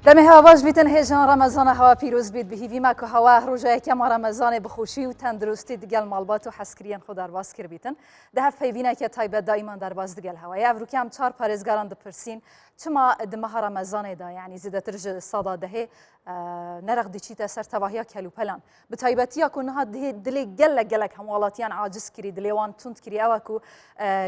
دم هواش بیتن هجان رمضان هوا پیروز بید به هیوی ما که هوا روزه کم رمضان بخوشی و تندرستی دیگل مالبات و حسکریان خود در باز کر بیتن ده هف پیوینه که تایبت دائما در باز دیگل هوا افرو کم چهار پارزگاران دپرسین چما دمها رمضان دا یعنی زیده ترج صدا ده نرق دیچی تاثر تواهیا کلو پلان به تایبتیا کنها دلی گلک هموالاتیان عاجز کری دلیوان تند کری اوکو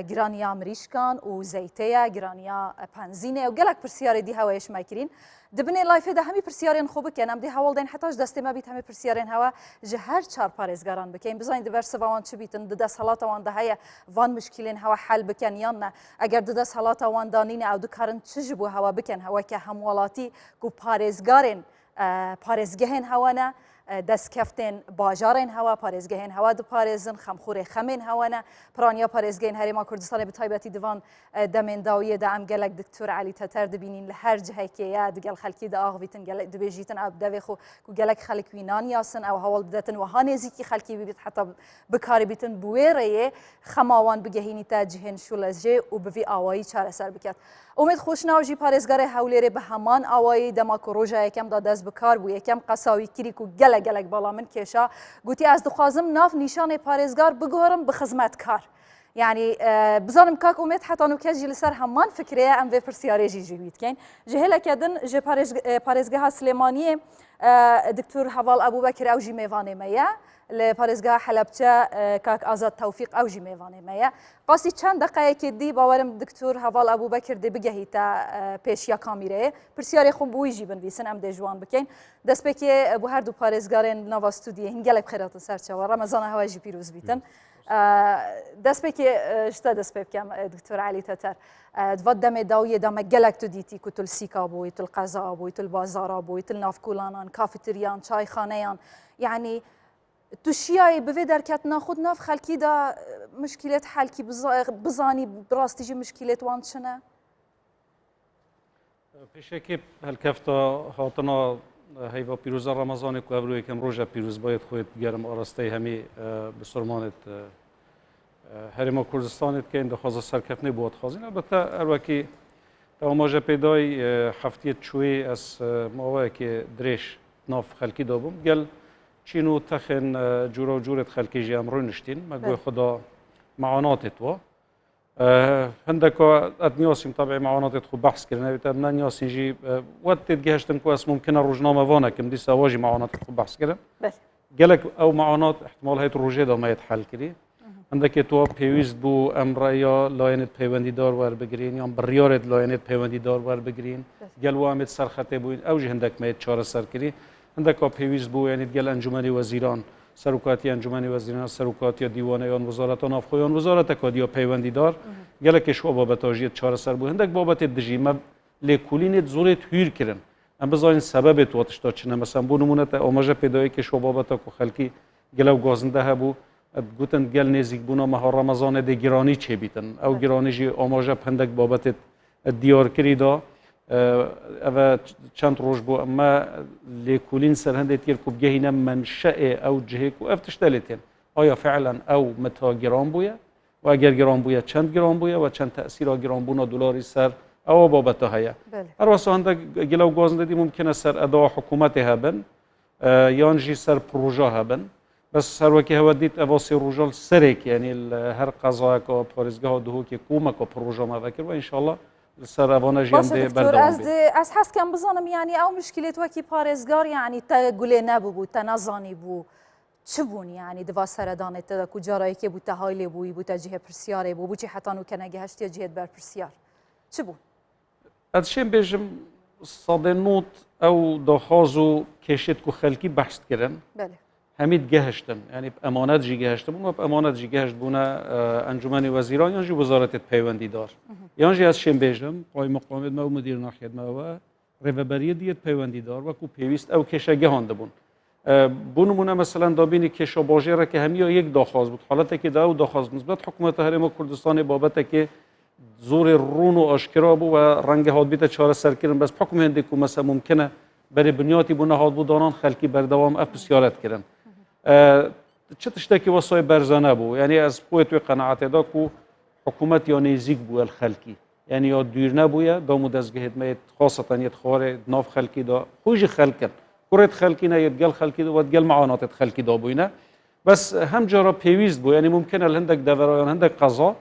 گرانیا مریشکان و زیتیا گرانیا پنزینه و گلک پرسیار دی هوایش ماکرین دبني لايف ده همي برسيارين خوب كان ام دي حوال دين حتىش دستي ما بيت همي برسيارين هوا جهر چار پارزگاران بكين بزاين دبر سوان چ بيتن ددس حالات وان ده هي وان مشكلين هوا حل بكن يانا اگر ددس حالات وان دانين او دكارن چجبو هوا بكن هوا که هموالاتي کو پارزگارين پارزگهن هوانا دست کفتن باجارین هوا پارزگهین هوا دو پارزن خمخور خمین هوانا پرانیا پارزگهین هری ما کردستان به تایبتی دوان دمن داویه دام گلک دکتور علی تتر دبینین لهر جهه که یا دگل خلکی دا آغویتن گلک دبیجیتن اب دوی خو گلک خلک وینان یاسن او حوال بدتن و هانزی کی خلکی بیت حتی بکاری بیتن بویره خماوان بگهینی تا جهن شولزه و بوی آوایی چاره سر بکت امید خوش ناوجی پارزگار حولیره به همان آوایی دما کروجا یکم دادز بکار بو یکم قساوی کری کو گلک بالا من کشا گوتی از دخوازم ناف نشان پارزگار بگورم به خدمت کار یعنی بزنم کاک امید حتی نوکجی لسر همان فکره ام و پرسیاره جوید کن جهلا کدن ج پارزگاه سلیمانی دکتور حوال ابوبکر اوجی میوانه میا لپارزگاه حلبچه کاک آزاد توفیق اوجی میوانه میا قاسی چند دقیقه که دی باورم دکتور حوال ابوبکر دی بگهی تا پیشیا کامیره پرسیاره خون بویجی بنویسن ام دجوان بکن دست بکی بو هر دو پارزگارن نوا استودیه هنگل بخیرات سرچه و رمضان هواجی پیروز بیتن دست بکی اشتا دست بکم دکتور علی تتر دواد دم داویه دم گلک تو دیتی که تل سیکا بوی تل قضا بوی تل بازارا بوی تل نافکولانان کافتریان چای خانهان یعنی تو شیای به درکت ناخود ناف خلکی دا مشکلات حلکی بزانی براستیجی مشکلات وانشنه پیشکی هالکفتا هاتنا هیوا پیروز رمضان کو ابروی کم روزا پیروز باید خود گرم آراسته همی بسرمانت هرما کردستانت که این دخواست سرکفنی بود خازین البته اروکی تماجا پیدای هفتیت چوی از موقعی که درش ناف خلکی دابم گل چینو تخن جورا جورت خلکی جام رونشتین مگوی خدا معاناتت و هندکا اتنیاسیم طبعا معاناتت خوب بحث کردن بیت من نیاسین جی وقت تجهشتن کوس ممکنه روزنامه وانه کم دیس اواجی معاناتت خوب بحث کردن گلک او معانات احتمال هیت روزه دا ما يتحل کردی هندکی تو پیوست بو امریا لاینت پیوندی دار ور بگرین یا بریارت لاینت پیوندی دار ور بگرین گل وامد سرخطه بو اوجی هندک ما چهار سر کردی هندکا پیوست بو یعنی گل انجمنی وزیران سروکاتی انجمنی وزیران سروکاتی دیوانیان وزارتان افخویان وزارت کادیا پیوندی دار گلکش و بابت آجیت چهار سر بو هندک بابت دژیم لکولینت زورت هیر کردن ام بزاین سبب تو آتشتا چنه مثلا بو نمونه تا آماجه پیدایی که شو بابت کو خلکی گلو گازنده هبو گوتن گل نزیک بونا ماه رمضان دی گرانی چه بیتن او گرانی جی آماجه پندک بابت دیار کری دا و چند روز بو اما لکولین سر هندت یر کوب گهینه منشأ او جهه کو افتشتلتین آیا فعلا او متا گران بویا و اگر گران بویا چند گران بویا و چند تأثیر گران بونا دلاری سر او بابت هیا هر واسه هندک گلو گازنده دی ممکنه سر ادا حکومت هبن یان جی سر پروژه هبن بس سر وکی هودیت اواسی روجال سرک یعنی هر قضا کا پارزگاه دهو که کومک و پروژه ما فکر و ان شاء الله سر اوانه جیم ده بردم از حس کم بزنم یعنی او مشکلات وکی پارزگار یعنی تا گله نبود تا نزانی بو چه بون یعنی دوا سردان تا کجایی که بود تهایل بوی بود جهه پرسیاره بو چه حتی نو کنه هشتی جهت بر پرسیار چه بون ادشیم بجم صادنوت او دخازو کشت کو خلکی بحث کردن بله همید گهشتن یعنی امانت جی گهشتن و امانت جی گهشت بونه انجمن وزیران یا جی وزارت پیوندی دار یا جی از شیم بیجم قای مقامت ما و مدیر ناحیت ما و ریوبری دیت پیوندی دار و کو پیوست او کشه گهانده بون بونمونه مثلا دابینی کشا باجه را که همیا یک داخواز بود حالت که دا و داخواز نسبت حکومت هرم کردستان بابت که زور رون و آشکارا بو و رنگ هات بیت چهار سر کردن بس حکم هندی کو مثلا ممکنه برای بنیاتی بونه هات بودانان خلکی بردوام اف بسیارت کردن چه تشتکی واسای برزانه بو یعنی از پویت و قناعت دا کو حکومت یا نزیک بو الخلکی يعني يا دير نبويا دامو دزجهد ما خاصة يتخوري ناف خلقي دا خوج خلقن كرة خلقينا يتقل خلقي دا وتقل معانات خلقي دا بوينا بس هم جرا بيويز بو يعني ممكن الهندك دفران هندك قضاء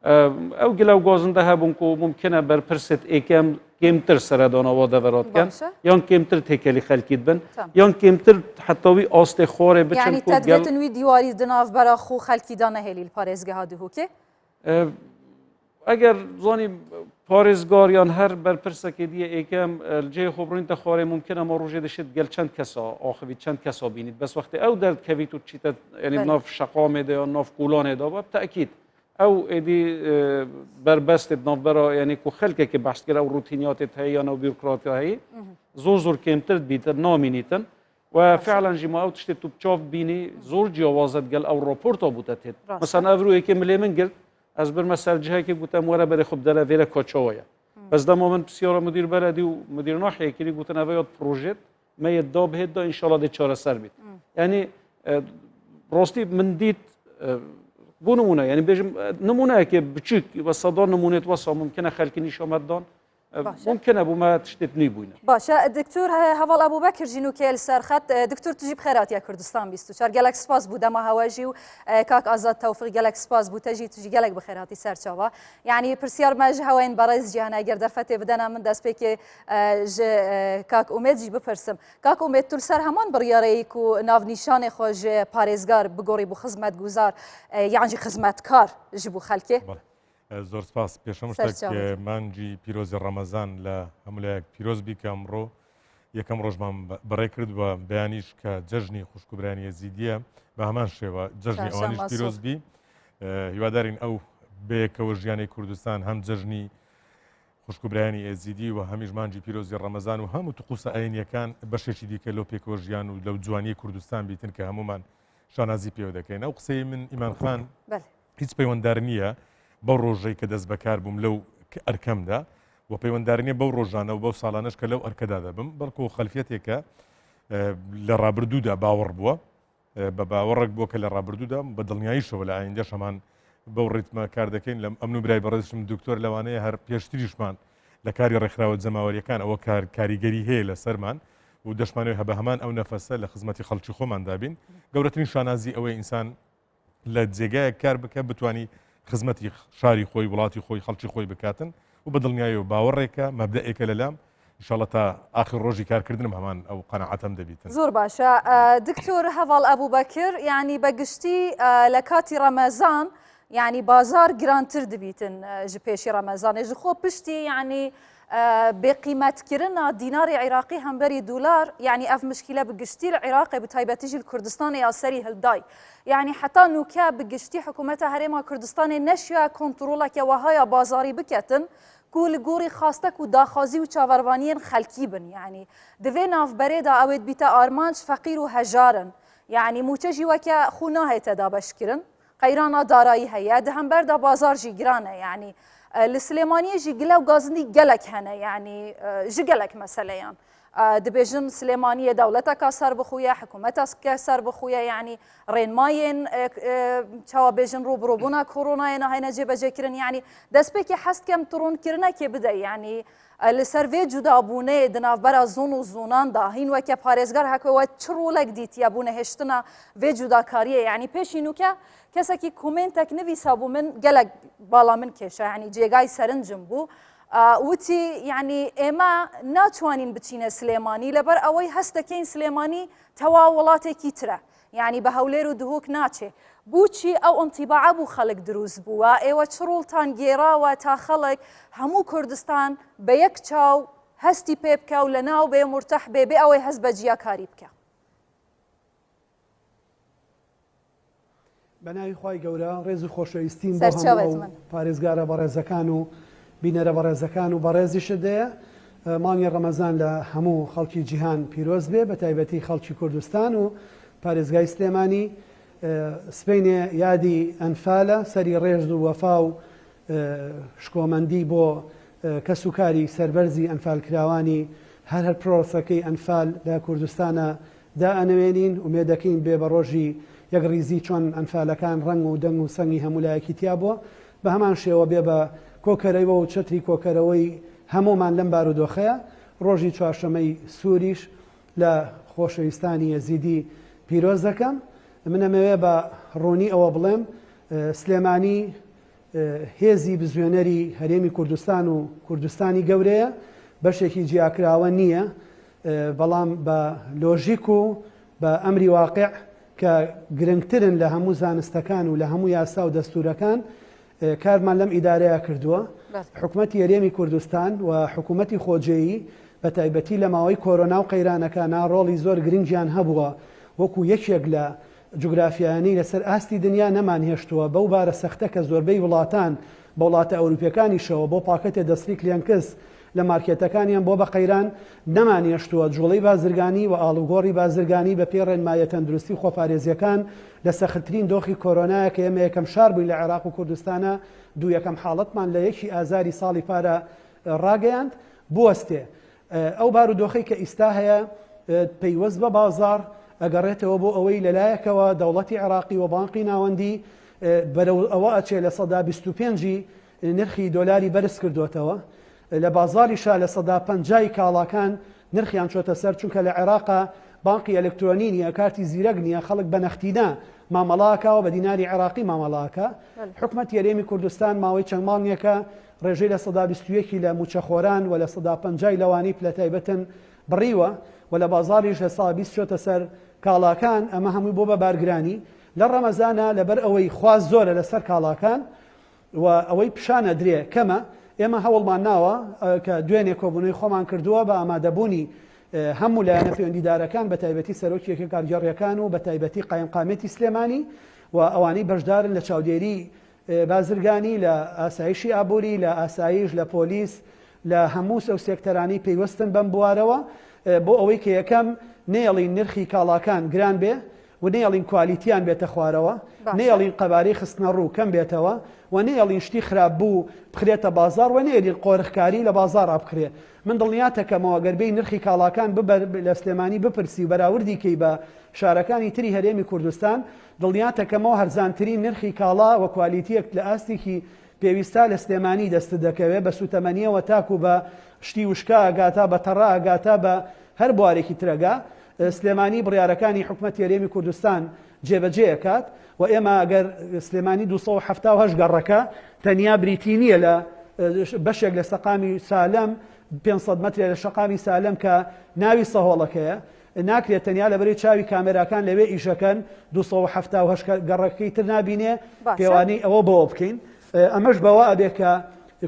او گلو گازنده هبون که ممکنه بر پرست ایکم کمتر سردانا و دورات کن یا کمتر تکلی خلقید بن یا کمتر حتی وی آست خواره بچن یعنی تدریت نوی دیواری دناف برا خو خلقیدانه هلیل پارێزگه ها دهو که اگر زانی پارێزگار یا هر بر پرست که دیه ایکم جه خبرین تخواره ممکنه ما روزه دشت گل چند کسا آخوی چند کسا بینید بس وقتی او درد کویتو چیت یعنی ناف شقام ده یا ناف کولان ده با تأکید او ادي بربست نافبرا يعني كو خلقه كي بحث كرا روتينيات هي او بيروقراطيا هي زور كيمتر بيت نامينيتن وفعلا جماعه تشتي تو بچاف بيني زور جوازت قال او رابورت ابوتت مثلا افرو هيك مليمن قلت از بر مثلا جهه كي قلت ورا بري خب دلا فيلا كوتشويا بس ده مومنت بسياره مدير بلدي ومدير ناحيه كي قلت انا فيات بروجيت ما يداب هدا ان شاء الله دي چاره سر بيت يعني راستي من ديت بو نمونه يعني بيجم نمونه که بچیک و صدار نمونه توسع ممکنه خلقی نشامت دان ممکنه ابو ما تشتتنی بوینه باشه دکتور هوال ابو بکر جینو که سرخط دکتور تجيب خيرات يا كردستان 24 جالك سپاس بوده ما هواجي و كاك ازاد توفيق جالك سپاس بو تجي جالك بخيراتي سرچاوا يعني پرسیار ما جهوین برایز جهان اگر درفته بدنا من دست بك كاك امید جي بپرسم كاك امید تول سر همان بریاره کو ناو نشان خوج پارێزگار بگوری بو خدمت گزار يعني خدمتکار جبو خلکه زۆر سپاس پێشەم شتێک مانجی پیرۆزی ڕەمەزان لە هەمولایەک پیرۆز بی کە ئەمڕۆ یەکەم ڕۆژمان بەڕێ کرد بە بەیانیش کە جەژنی خوشکبرانی یەزیدیە بە هەمان شێوە جەژنی ئەوانیش پیرۆز بی هیوادارین ئەو بەیەکەوە ژیانی کوردستان هەم جەژنی خوشکبرانی یەزیدی و هەمیش مانجی پیرۆزی ڕەمەزان و هەموو توقوسە ئاینیەکان بەشێکی دیکە لەو پێکەوە ژیان و لەو جوانی کوردستان بیتن کە هەمومان شانازی پێوە دەکەین ئەو قسەی من ئیمان خان هیچ پەیوەنددار نییە بەو ڕۆژەی کە دەست بەکار بووم لەو ئەرکەمدا و پەیوەنددارنیە بەو ڕۆژانە و بەو ساڵانش کە لەو ئەرکەدا دەبم بەڵکو خەلفەتێکە لە ڕابردوودا باوەڕ بووە بە باوەڕێک بووە کە لە ڕابردوودا بە دڵنیاییشەوە لە ئایندە شەمان بەو ڕیتمە کار دەکەین لە ئەمن و برای بەڕێزشم دکتۆر لەوانەیە هەر پێشتریشمان لە کاری ڕێکخراوە جەماوەریەکان ئەوە کاریگەری هەیە لە سەرمان و دەشمانەوە هەبە هەمان ئەو نەفەسە لە خزمەتی خەڵکی خۆمان دابین گەورەترین شانازی ئەوەی ئینسان لە جێگایەک کار بکە بتوانی خزمەتی شاری خۆی وڵاتی خۆی خەڵکی خۆی بکاتن و بە دڵنیایی و باوەڕێکە مەبدەئێکە لەلام ئینشاڵڵا تا ئاخر ڕۆژی کارکردنم هەمان ئەو قەناعەتم دەبیتن زۆر باشە دکتۆر هەڤاڵ ئەبوو بەکر یعنی بەگشتی لە کاتی ڕەمەزان یعنی بازار گرانتر دەبیتن ji پێشی ڕەمەزانê ji خۆ پشتی یعنی بقیمەتکردنا دیناری عێراقی هەمبەری دولار یعنی ئەف مشکلە بگشتی لە عێراقی بتایبەتیژی لە کوردستانی یا سەری هەلدای یعنی حتا نوکە بگشتی حکوومەتە هەرێما کوردستانی نەشوە کۆنتڕۆڵێکە وەهایە بازاری بکەتن کو لە گۆڕی خاستەک و داخوازی و چاوەڕوانیان خەلکی بن یعنی دەوێ ناوبەرێدا ئەوێت بیتە ئارمانج فەقیر و هەژارن یعنی موچەژی وەکە خو ناهێتە دابەشکردن قەیرانە دارایی هەیە دە هەمبەردا بازارژی گرانە یعنی لە سلێمانیەژی گلە و گازندی گەلک هەنە یعنی ژ گەلک مەسەلەیان دەبێژن سلێمانیە دەوڵەتەکە سەر بخویە حکوومەتەکە سەر بخویە یعنی ڕێنمایên چاوەبێژن ڕوبڕۆبوونا کۆڕۆنایە هەینە جێبەجێکردن یعنی دەستپێکی حەستکەم تڕۆنکردنەکێ بدە یعنی لەسەر vê cudabûnê di navbera zon û zonan da hîn weke parêzgar heke çi rolek dîtiye bû nehêştina vê cudakariyê yanî pêşî nûke kesekî komêntek nivîsa bû min gelek bala min kêşe yanî cêgay serincim bû witî yanî ême naçwanîn biçîne Silêmanî leber ew hestekên Silêmanî tewa welatekî tir e yanî bi hewlêr û dihok naçê بوچی ئەو ئەنتیباع بوو خەڵک دروست بووە ئێوە چڕۆڵتان گێراوە تا خەڵک هەموو کوردستان بە یەک چاو هەستی پێ بکە و لە ناو بێ مرتەح بێ بێ ئەوەی هەست بە جیاکاری بکە بەناوی خوای گەورە ڕێز و خۆشەویستیم بۆ هەموو پارێزگارە بەڕێزەکان و بینەرە بەڕێزەکان و بەڕێزیشت دەیە مانگی ڕەمەزان لە هەموو خەڵکی جیهان پیرۆز بێ بە تایبەتی خەڵکی کوردستان و پارێزگای سلێمانی سبینێ یادی ئەنفالە سەری ڕێژ و وەفا و شکۆمەندی بۆ کەسوکاری سەربەرزی ئەنفالکراوانی هەر پرۆسەکەی ئەنفال لە کوردستانە دا ئەنوێنین و مێدەکەین بێ بە ڕۆژی یەک ریزی چۆن ئەنفالەکان ڕەنگ و دەنگ و سەنگی هەمولایەکی تیا بووە بە هەمان شێوە بێ بە کۆکەرەوە و چتری کۆکەرەوەی هەمومان لەم بارودۆخەیە ڕۆژی چوارشەمەی سووریش لە خۆشەویستانی یەزیدی پیرۆز دەکەم. منەمەوێ بە ڕوونی ئەوە بڵێم سلێمانی هێزی بزوێنەری هەرێمی کوردستان و کوردستانی گەورەیە، بەشێکی جیاکراوە نییە، بەڵام بە لۆژیک و بە ئەمری واقع کە گرنگترن لە هەموو زانستەکان و لە هەموو یاسا و دەستورەکان کارمان لەم ئیدارەیە کردووە. حکوومەتی هەرێمی کوردستان و حکوومەتی خۆجێیی بە تایبەتی لە ماوەی کۆرۆنا و قەیرانەکانە ڕۆڵی زۆر گرنگیان هەبووە وەکو یەکێک لە جوگرافیانی لەسەر ئاستی دنیا نەمانهێشتووە بەو بارە سەختە کە زۆربەی وڵاتان بە وڵاتە ئەوروپیەکانیشەوە بۆ پاکەتێ دەستری کلێنکس لە مارکێتەکانیان بۆ بە قەیران نەمانهێشتووە. جوڵەی بازرگانی و ئاڵوگۆڕی بازرگانی بە پێی ڕێنمایە تەندروستی خۆپارێزیەکان لە سەختترین دۆخی کۆرۆنایە کە ئێمە یەکەم شار بووین لە عێراق و کوردستانە دوو یەکەم حاڵەتمان لە 1 ئازاری ساڵی پارە ڕاگەیاند بوەستێ. ئەو بارودۆخەی کە ئیستا هەیە پەیوەست بە بازار ئەگەڕێتەوە بۆ ئەوەی لەلایەکەوە دەوڵەتی عێراقی و بانقی ناوەندی بەرەو ئەوە ئەچێ لە سەدا 25 نرخی دۆلاری بەرز کردوتەوە، لە بازاریشا لە سەدا 50 کاڵاکان نرخیان چۆتە سەر، چونکە لە عێراقا بانقی ئەلکترۆنی نیە، کارتی زیرەک نییە، خەڵک بە نەختیدا مامەڵاکەوە بە دیناری عێراقی مامەڵاکە. حکوومەتی هەرێمی کوردستان ماوەی چەند ماڵنیەکە ڕێژەی لە سەدا 21 لە موچەخۆران و لە سەدا 50 لەوانی پلە تایبەتن بڕیوە و لە بازاریش لە سا 20 چۆتە سەر کاڵاکان. ئەمە هەمووی بۆ بە بارگرانی لە ڕەمەزانە لەبەر ئەوەی خواز زۆرە لەسەر کاڵاکان و ئەوەی پیشانە درێ کەمە. ئێمە هەوڵمان ناوە کە دوێنێ کۆبوونەوەی خۆمان کردووە بە ئامادەبوونی هەموو لایەنە پەیوەندیدارەکان بە تایبەتی سەرۆکیەکە کارگەڕیەکان و بە تایبەتی قایمقامێتی سلێمانی و ئەوانەی بەشدارن لە چاودێری بازرگانی، لە ئاسایشی ئابووری، لە ئاسایش، لە پۆلیس، لە هەموو سەو سێکتەرانی پێیوەستن بەم بوارەوە بۆ ئەوەی کە یەکەم نێڵین نرخی کاڵاکان گران بێ و نێڵین کوالیتیان بێتە خوارەوە، نێڵین قەبارەی خستنە ڕوو کەم بێتەوە و نێڵین شتی خراپ بوو بخرێتە بازار و نێڵین قۆرخکاری لە بازار بکرێ. من دڵنیاتەکەمەوە گەربەی نرخی کاڵاکان لە سلێمانی بپرسی و بەراوردی کەی بە شارەکانی تری هەرێمی کوردستان، دڵنیاتەکەمەوە هەرزانترین نرخی کاڵا و کوالیتیەک لە ئاستێکی پێویستە لە سلێمانی دەست دەکەوێت بە سوتەمەنیەوە تاکو بە شتی وشکا ئەگاتا بە تەڕا ئەگاتا بە هەر بوارێکی ترەگا. سلێمانی بڕیارەکانی حکوومەتی هەرێمی کوردستان جێبەجێەکات و ئێمە ئەگەر سلێمانی 278 گەڕەکە تەنیا بریتی نییە لە بەشێک لە سەقامی سالەم 500 متر لە شەقامی سالەم کە ناوی سەهۆڵەکەیە ناکرێت تەنیا لەبەری چاوی کامێراکان لەوێ ئیشەکەن 278 گەڕەکەی تر نابینێ پێوانی ئەوە بەوە بکەین. ئەمەش بەوە ئەبێ کە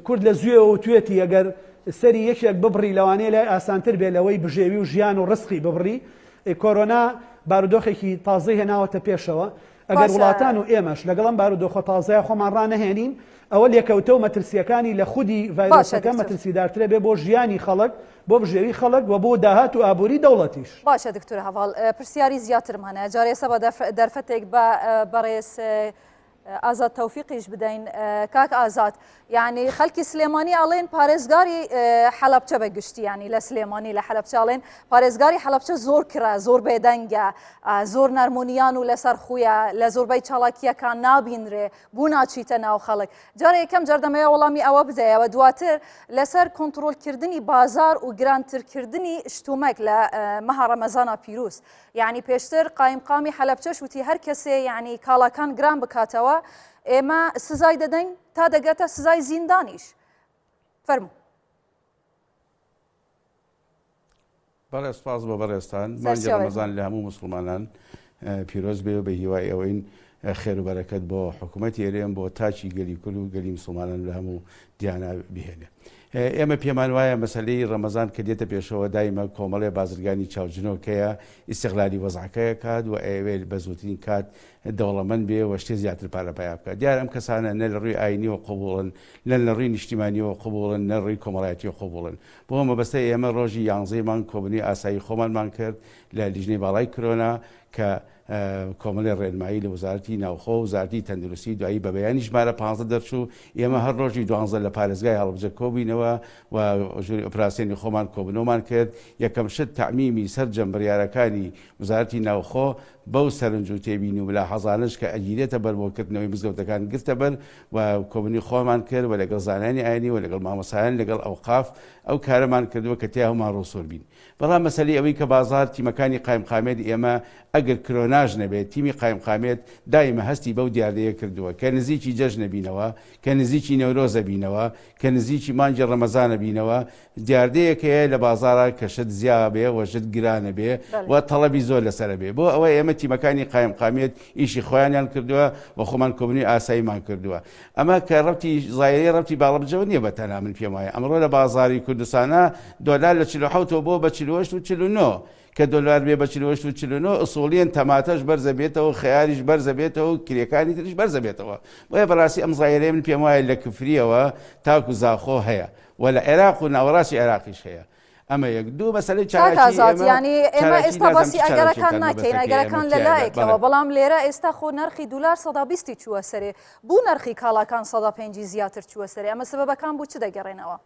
کورد لە زوێەوە و توێتی ئەگەر سەری یەکێک ببڕی لەوانەیە لای ئاسانتر بێ لەوەی بژێوی و ژیان و ڕسقی ببڕی. کۆرۆنا بارودۆخێکی تازەی هێناوەتە پێشەوە. ئەگەر وڵاتان و ئێمەش لەگەڵم بارودۆخە تازەیە خۆمان ڕانەهێنین ئەوە لێکەوتە و مەترسیەکانی لە خودی ڤایرۆسەکە مەترسیدارترە بێ بۆ ژیانی خەڵک، بۆ بژێوی خەڵک و بۆ داهات و ئابووری دەوڵەتیش. باشە دکتۆر هەواڵ، پرسیاری زیاترمانە جارێسە بە دەرفەتێک بە بەڕێز ئازاد تەوفیقیش بدەین. کاک ئازاد، یعنی خەڵکی سلێمانی ئاڵێن پارێزگاری حەلەبچە بە گشتی، ینی لە سلێمانی لە حەلەبچە ئاڵێن پارێزگاری حەلەبچە زۆر کرا، زۆر بێدەنگە، زۆر نەرمونیان و لەسەر خویە، لە زۆربەی چاڵاکیەکان نابینرێ بوو ناچیتە ناو خەڵک. جارە یەکەم جەردەمەیە وەڵامی ئەوە بدەیەوە دواتر لەسەر کۆنتڕۆلکردنی بازار و گرانترکردنی شتومەک لە مەها ڕەمەزانە پیرۆز. یعنی پێشتر قایمقامی حەلەبچەش وتی هەر کەسێ یعنی کاڵاکان گران بکاتەوە ئێمە سزای دەدەین تا دەگاتە سزای زیندانیش. فەرموو. بەڵێ سپاس بۆ بەڕێستان. مانگی ڕەمەزان لە هەموو مسلمانان پیرۆز بێ و بە هیوای ئەوەین خێر و بەرەکەت بۆ حکوومەتی هەرێم بۆ تاچی گەلی کورد و گەلی مسلمانان لە هەموو دیانە بهێنێ. ئێمە پێمان وایە مەسەلەی ڕەمەزان کە دێتە پێشەوە دایمە کۆمەڵێ بازرگانی چاوجنۆکەیە ئیستیغلالی وەزعەکەیە کات و ئەوێ بە زووترین کات دەوڵەمەند بێ و شتێ زیاتر پارەپیا بکات. دیارە ئەم کەسانە نە لە ڕووی ئاینیەوە قبوڵن، نە لە ڕووی نیشتیمانیەوە قبوڵن، نە ڕووی کۆمەڵایەتیەوە قبوڵن. بۆ مەبەستەی ئێمە ڕۆژی 11مان کۆبوونی ئاسایی خۆمانمان کرد لە لیژنەی باڵای کۆرۆنا کە کۆمەڵی ڕێنمایی لە وەزارەتی ناوخۆ و وزارەتی تەندروستی دوایی بە بەیانی ژمارە 15 دەرچوو. ئێمە هەر ڕۆژی 12 لە پارێزگای هەڵبجە کۆبووینەوە و ئۆپراسیۆنی خۆمان کۆبنەوەمان کرد. یەکەم شت تەعمیمی سەرجەم بڕیارەکانی وزارەتی ناوخۆ بەو سەرنج و تێبینی و لە حەزانش کە ئەگیرێتە بەر بۆکردنەوەی مزگەوتەکان گرتە بەر و کۆبنی خۆمان کرد و لەگەڵ زانانی ئاینی و لەگەڵ مامۆسایان لەگەڵ ئەوقاف ئەو کارەمان کردووە کە تیا هەمان ڕۆسۆر بین. بەڵام مەسەلەی ئەوەی کە بازار تیمەکانی قایمقامێت ئێمە ئەگەر کرۆناژ نەبێت تیمی قایمقامێت دایمە هەستی بەو دیاردەیە کردووە کە نزیکی جەژنە بینەوە، کە نزیکی نەورۆزە بینەوە، کە نزیکی مانگی ڕەمەزانە بینەوە، دیاردەیەک هەیە لە بازارە کە شت زیاد بێ و شت گرانە بێ و تەڵەبی زۆر لەسەر بێ. بۆ ئەوە ئێمە تیمەکانی قایمقامێت ئیشی خۆیانیان کردووە و خۆمان کۆبنی ئاساییمان کردووە. ئەمە کە ڕەتی زایرەی ڕەتی باڵەبجەوە نییە بەتەنها من پێم وایە ئەمڕۆ لە بازاری کوردستانە دۆلار لە 48 بۆ بە 48 و 49 کە دۆلار بێ بە 48 و 49 ئوسوڵیان تەماتەش بەرزە بێتەوە، خەیاریش بەرزە بێتەوە و کرێکانی تریش بەرزە بێتەوە. بۆیە بەڕاستی ئەم زایرەیە من پێم وایە لە کفریەوە تاکو زاخۆ هەیە و لە عێراق و ناوەڕاستی عێراقیش هەیە. ئەمە یەک دوو مەسەلەی چاکازات ینی ئێمە ئێستا باسی ئەگەرەکان ناکەین، ئەگەرەکان لەلایەکەوە، بەڵام لێرە ئێستا خۆ نرخی دلار 120 چووە سەرێ، بوو نرخی کاڵاکان 150 زیاتر چووە سەرێ، ئەمە سبەبەکان بوو چ دەگەڕێنەوە؟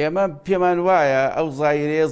ئێمە پێمان وایە ئەو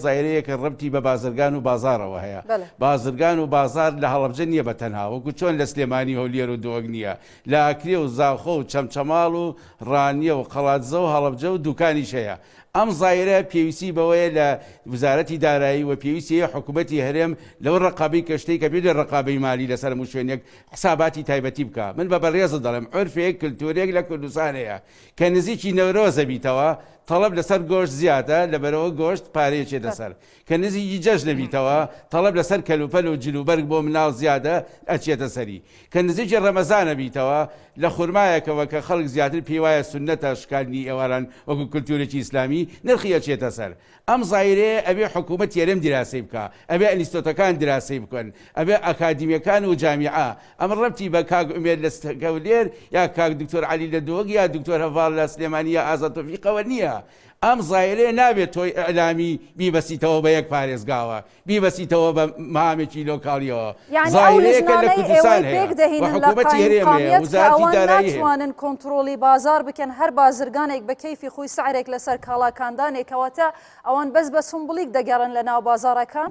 زایرەیە کە ڕەبتی بە بازرگان و بازارەوە هەیە. بازرگان و بازار لە هەڵەبجە نییە بەتەنها، وەکو چۆن لە سلێمانی هەولێر و دۆگ نییە، لە ئاکرێ و زاخۆ و چەمچەماڵ و ڕانیە و قەڵاتزە و هەڵەبجە و دوکانیش هەیە. ئەم زایرە پێویستی بەوەیە لە وزارەتی دارایی و پێویستی حکوومەتی هەرێم لەو ڕقابەی کەشتەی کە بێت ڕقابەی مالی لەسەر هەموو شوێنێک حساباتی تایبەتی بکە. من بە بەڕێزە دەڵێم عرفێک کلتورێک لە کوردستان هەیە کە نزیکی نەورۆزە بیتەوە، تەڵەب لەسەر گۆشت زیاتە لەبەرەوە گۆشت پارەیەکێ لەسەر، کە نزیکی جەژن نەبیتەوە تەڵەب لەسەر کەلوپەل و جلوبەرگ بۆ مناڵ زیادە ئەچێتە سەری، کە نزیکی ڕەمەزانە بیتەوە لە خورمایەکەوە کە خەڵک زیاتر پێی وایە سونەتە شکاردنی ئێواران وەکو کلتورێکی ئیسلامی نرخی ئەچێتە سەر. ئەم زایرەیە ئەبێ حکوومەت یارێم دیراسی بکە، ئەبێ ئەلیستۆتەکان دیراسی بکەن، ئەبێ ئەکادیمیەکان و جامیعە. ئەمە ڕەبتی بە کاک ئومێد لە هەولێر یا کاک دکتۆر عەلی لە دۆگ یا دکتۆر هەڤاڵ لە سلێمانی یا ئازاد تۆفیقەوە نییە. ئەم زایرەیە نابێت تۆی ئەلامی بیبەسیتەوە بە یەک پارێزگاوە، بیبەسیتەوە بە مامێکی لۆکاڵیەوە. زایرەیەکە لە کوردستان هەیە و حکوومەتی هەرێمەیە، وزارەتی دارایی هەیە. ناتوانن کۆنتڕۆلی بازار بکەن، هەر بازرگانێک بە کەیفی خۆی سعرێک لەسەر کاڵاکاندانێکەوەتە ئەوان بەس بە سمبولیک دەگەڕن لە ناو بازارەکان.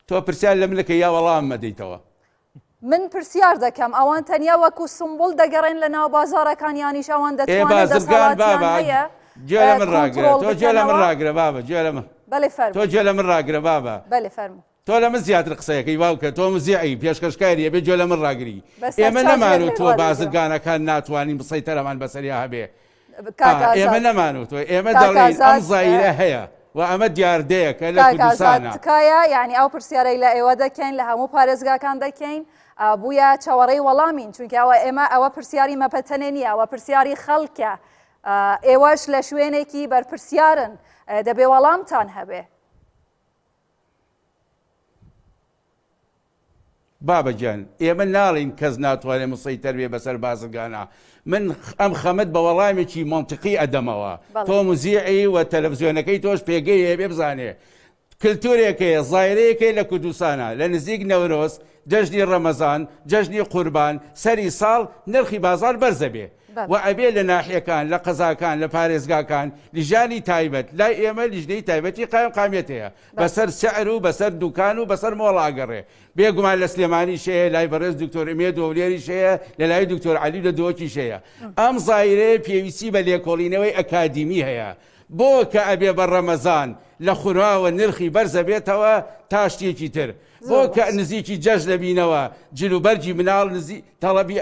تۆ پرسیار لە منەکە یا وەڵام مەدەیتەوە؟ من پرسیار دەکەم ئەوان تەنیا وەکو سمبول دەگەڕێن لە ناو بازارەکان یانیش ئەوان دەتوانن دەسەڵاتیان هەیە؟ گوێ لە من ڕاگرە، تۆ گوێ لە من ڕاگرە بابە، گوێ لە من. بەڵێ فەرموو. تۆ گوێ لە من ڕاگرە بابە. بەڵێ فەرموو. تۆ لە من زیاتر قسەیەکەی واوکە، تۆ مزیعی پێشکەشکاریە بێ گوێ لە من ڕاگری. ئێمە نەمان و تۆ بازرگانەکان ناتوانین بسەیتەرەمان بەسەریا هەبێ. ئێمە نەمان و تۆ ئێمە دەڵێن ئەم زایرە هەیە و ئەمە دیاردەیەکە لە کوردستانە. تکایە یعنی ئەو پرسیارەی لە ئێوە دەکەین لە هەموو پارێزگاکان دەکەین بووە چاوەڕێی وەڵامین، چونکە ئێمە ئەوە پرسیاری مەپەتەنێ نیە، ئەوە پرسیاری خەڵکە، ئێوەش لە شوێنێکی بەرپرسیارن دەبێ وەڵامتان هەبێ. بابەجان ئێمە ناڵین کەس ناتوانێت مسەیتەر بێ بەسەر بازرگانە. من ئەم خەمت بە وەڵامێکی مەنتیقی ئەدەمەوە. تۆ موزیعی و تەلەڤیزیۆنەکەی تۆش پێگەی هەیە بێ بزانێ کلتورێکەیە زایرەیەکەی لە کوردستانە لە نزیک نەورۆز، جەژنی ڕەمەزان، جەژنی قوربان، سەری ساڵ نرخی بازار بەرزە بێ و ئەبێ لە ناحیەکان، لە قەزاکان، لە پارێزگاکان لیژانی تایبەت لای ئێمە لیژنەی تایبەتی قایمقامێت هەیە بەسەر سعر و بەسەر دوکان و بەسەر مۆڵاگەڕێ. بێگومان لە سلێمانی شەیە، لای بەڕێز دکتۆر ئومێد هەولێری شەیە، لە لای دکتۆر عەلی لە دۆکی شەیە. ئەم زایرەیە پێویستی بە لێکۆڵینەوەی ئەکادیمی هەیە. بۆ کە ئەبێ بە ڕەمەزان لە خوراوە نرخی بەرزە بێتەوە تا شتێکی تر، بۆ کە نزیکی جەژ لەبینەوە جلوبەرجی مناڵ تەڵەبی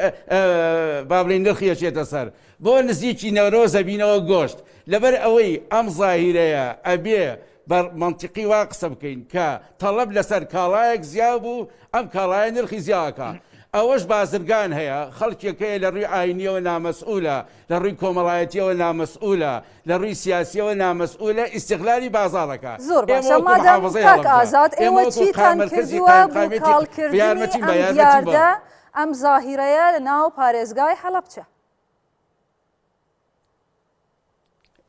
با بڵێن نرخی ئەچێتە سەر، بۆ نزیکی نەورۆزە بینەوە گۆشت. لەبەر ئەوەی ئەم زاهیرەیە ئەبێ بە منتیقی وا قسە بکەین کە تەڵەب لەسەر کاڵایەک زیا بوو، ئەم کاڵایە نرخی زیاکە. ئەوەش بازرگان هەیە، خەڵکێکەیە لە ڕووی ئاینیەوە نامەسئولە، لە ڕووی کۆمەڵایەتیەوە نامەسئولە، لە ڕووی سیاسیەوە نامەسئولە، ئیستیغلالی بازاڕەکە. زۆر باشە مادام کاک ئازاد ئێوە چیتان کردووە بۆ کاڵکردنی ئەم دیاردە ئەم زاهیرەیە لە ناو پارێزگای حەلەبجە؟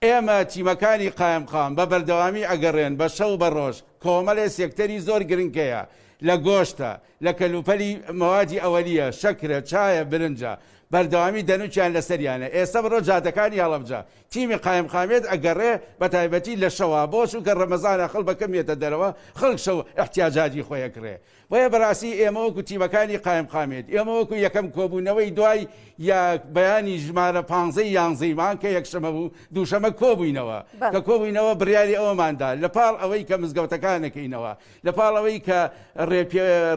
ئێمە تیمەکانی قایمقام بە بەردەوامی ئەگەڕێن بە شەو بە ڕۆژ کۆمەڵێ سێکتەری زۆر گرنگەیە، لە گۆشتە، لە کەلوپەلی مەوادی ئەوەلیە، شەکرە، چایە، برنجە. بەردەوامی دەنوچیان لەسەریانە ئێستا بڕۆ جادەکانی هەڵەبجا تیمی قایم قامێت ئەگەڕێ بە تایبەتی لە شەوا بۆ چونکە ڕەمەزانە خەڵ بەکەمێتە دەرەوە خەڵک شەو احتیاجاتی خۆیەکڕێ بۆیە بەڕاستی ئێمە وەکو تیمەکانی قایم قامێت ئێمە وەکو یەکەم کۆبوونەوەی دوای یا بەیانی ژمارە 15 یانزەیمان کە یەکشەمە بوو دووشەمە کۆبووینەوە کە کۆبووینەوە بڕیاری ئەوەماندا لە پاڵ ئەوەی کە مزگەوتەکانەکەینەوە لە پاڵ ئەوەی کە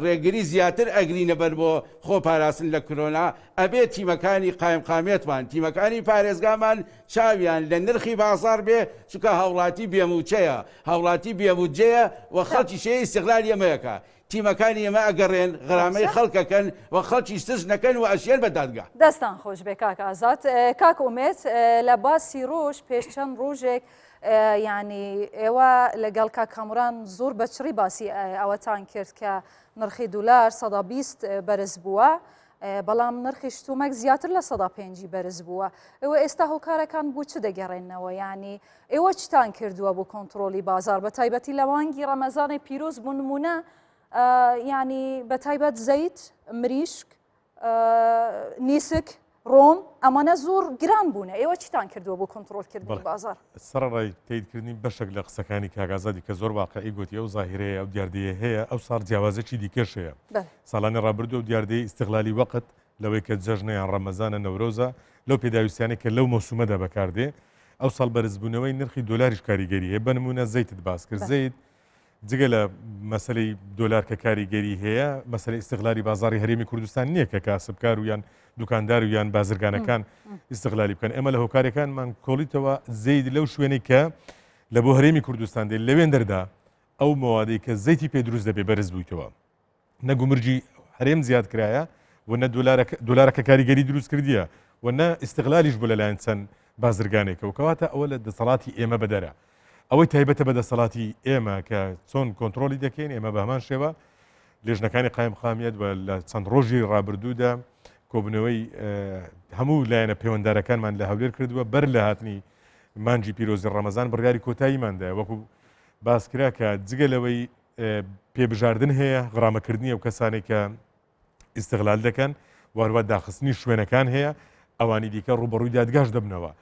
ڕێگری زیاتر ئەگرینە بەر بۆ خۆپاراستن لە کۆرۆنا ئەبێت تیمەکانی قایم قامێتمان تیمەکانی پارێزگامان چاویان لە نرخی بازار بێ چونکە هاوڵاتی بێموچەیە هاوڵاتی بێموجەیە و خەڵکی شێ ئیستیغلال ئێمەیەکە تیمەکانی ئێمە ئەگەڕێن غرامەی خەڵکەکەن و خەڵکی ستژ نەکەن و ئەشێن بە دادگا دەستان خۆش بێ کاک ئازاد کاک ئومێد لە باسی ڕۆژ پێش چەند ڕۆژێک ینی ئێوە لەگەڵ کاک کامڕان زۆر بەچڕی باسی ئەوەتان کرد کە نرخی دولار 120 بەرز بووە بەڵام نرخی شتومەک زیاتر لە 105 بەرز بووە ئێوە ئێستا هۆکارەکان بوو چ دەگەڕێنەوە ینی ئێوە چتان کردووە بۆ کۆنتترۆلی بازار بە تایبەتی لە وانگی ڕەمەزانی پیرۆز بوو نمونە ینی بە تایبەت زەیت مریشک نیسک ڕۆم ئەمانە زۆر گران بوونە ئێوە چیتان کردووە بۆ کۆنتترۆلکردنی بازار سەرڕای تاییدکردنی بەشێک لە قسەکانی کاگازادی کە زۆر واقعی گوتی ئەو زاهیرەیە ئەو دیاردەیە هەیە ئەو ساڵ جیاوازێکی دیکەش هەیە ساڵانی ڕابردوو و دیاردەی استیغلالی وەقت لەوەی کە جەژنەیان ڕەمەزانە نەورۆزە لەو پێداویستیانەی کە لەو مەسومەدا بەکاردێ ئەو ساڵ بەرزبوونەوەی نرخی دۆلاریش کاریگەری هەیە بە نمونە زەیتت باس کرد زەیت جگە لە مەسلەی دۆلار کە کاریگەری هەیە مەسلەی استیغلالی بازاری هەرێمی کوردستان نییە کە کاسبکار و یان دوکاندار و یان بازرگانەکان استیغلالی بکەن ئێمە لە هۆکارەکانمان کۆڵیتەوە زەید لەو شوێنەی کە لە بۆ هەرێمی کوردستان دێت لەوێن دەردا ئەو مەوادەی کە زەیتی پێ دروست دەبێ بەرز بوویتەوە نەگومرجی هەرێم زیاد کرایە و نە دۆلارەکە کاریگەری دروست کردیە و نە استیغلالیش بوو لەلایەن چەند بازرگانێکە و کەواتە ئەوە لە دەسەڵاتی ئێمە بەدەرە ئەوەی تایبەتە بە دەسەڵاتی ئێمە کە چۆن کۆنتترۆلی دەکەین ئێمە بە هەمان شێوە لێژنەکانی قایم قامیت و لە چەند ڕۆژی ڕابردوودا کۆبنەوەی هەموو لایەنە پەیوەنددارەکانمان لە هەولێر کردووە بەر لە هاتنی مانجی پیرۆزی ڕەمەزان بڕیاری کۆتاییماندا وەکو باسکرا کە جگە لەوەی پێبژاردن هەیە غرامەکردنی ئەو کەسانێک کە ئیستیغلال دەکەن واروە داخستنی شوێنەکان هەیە ئەوانی دیکە ڕوبەڕووی دادگاش دەبنەوە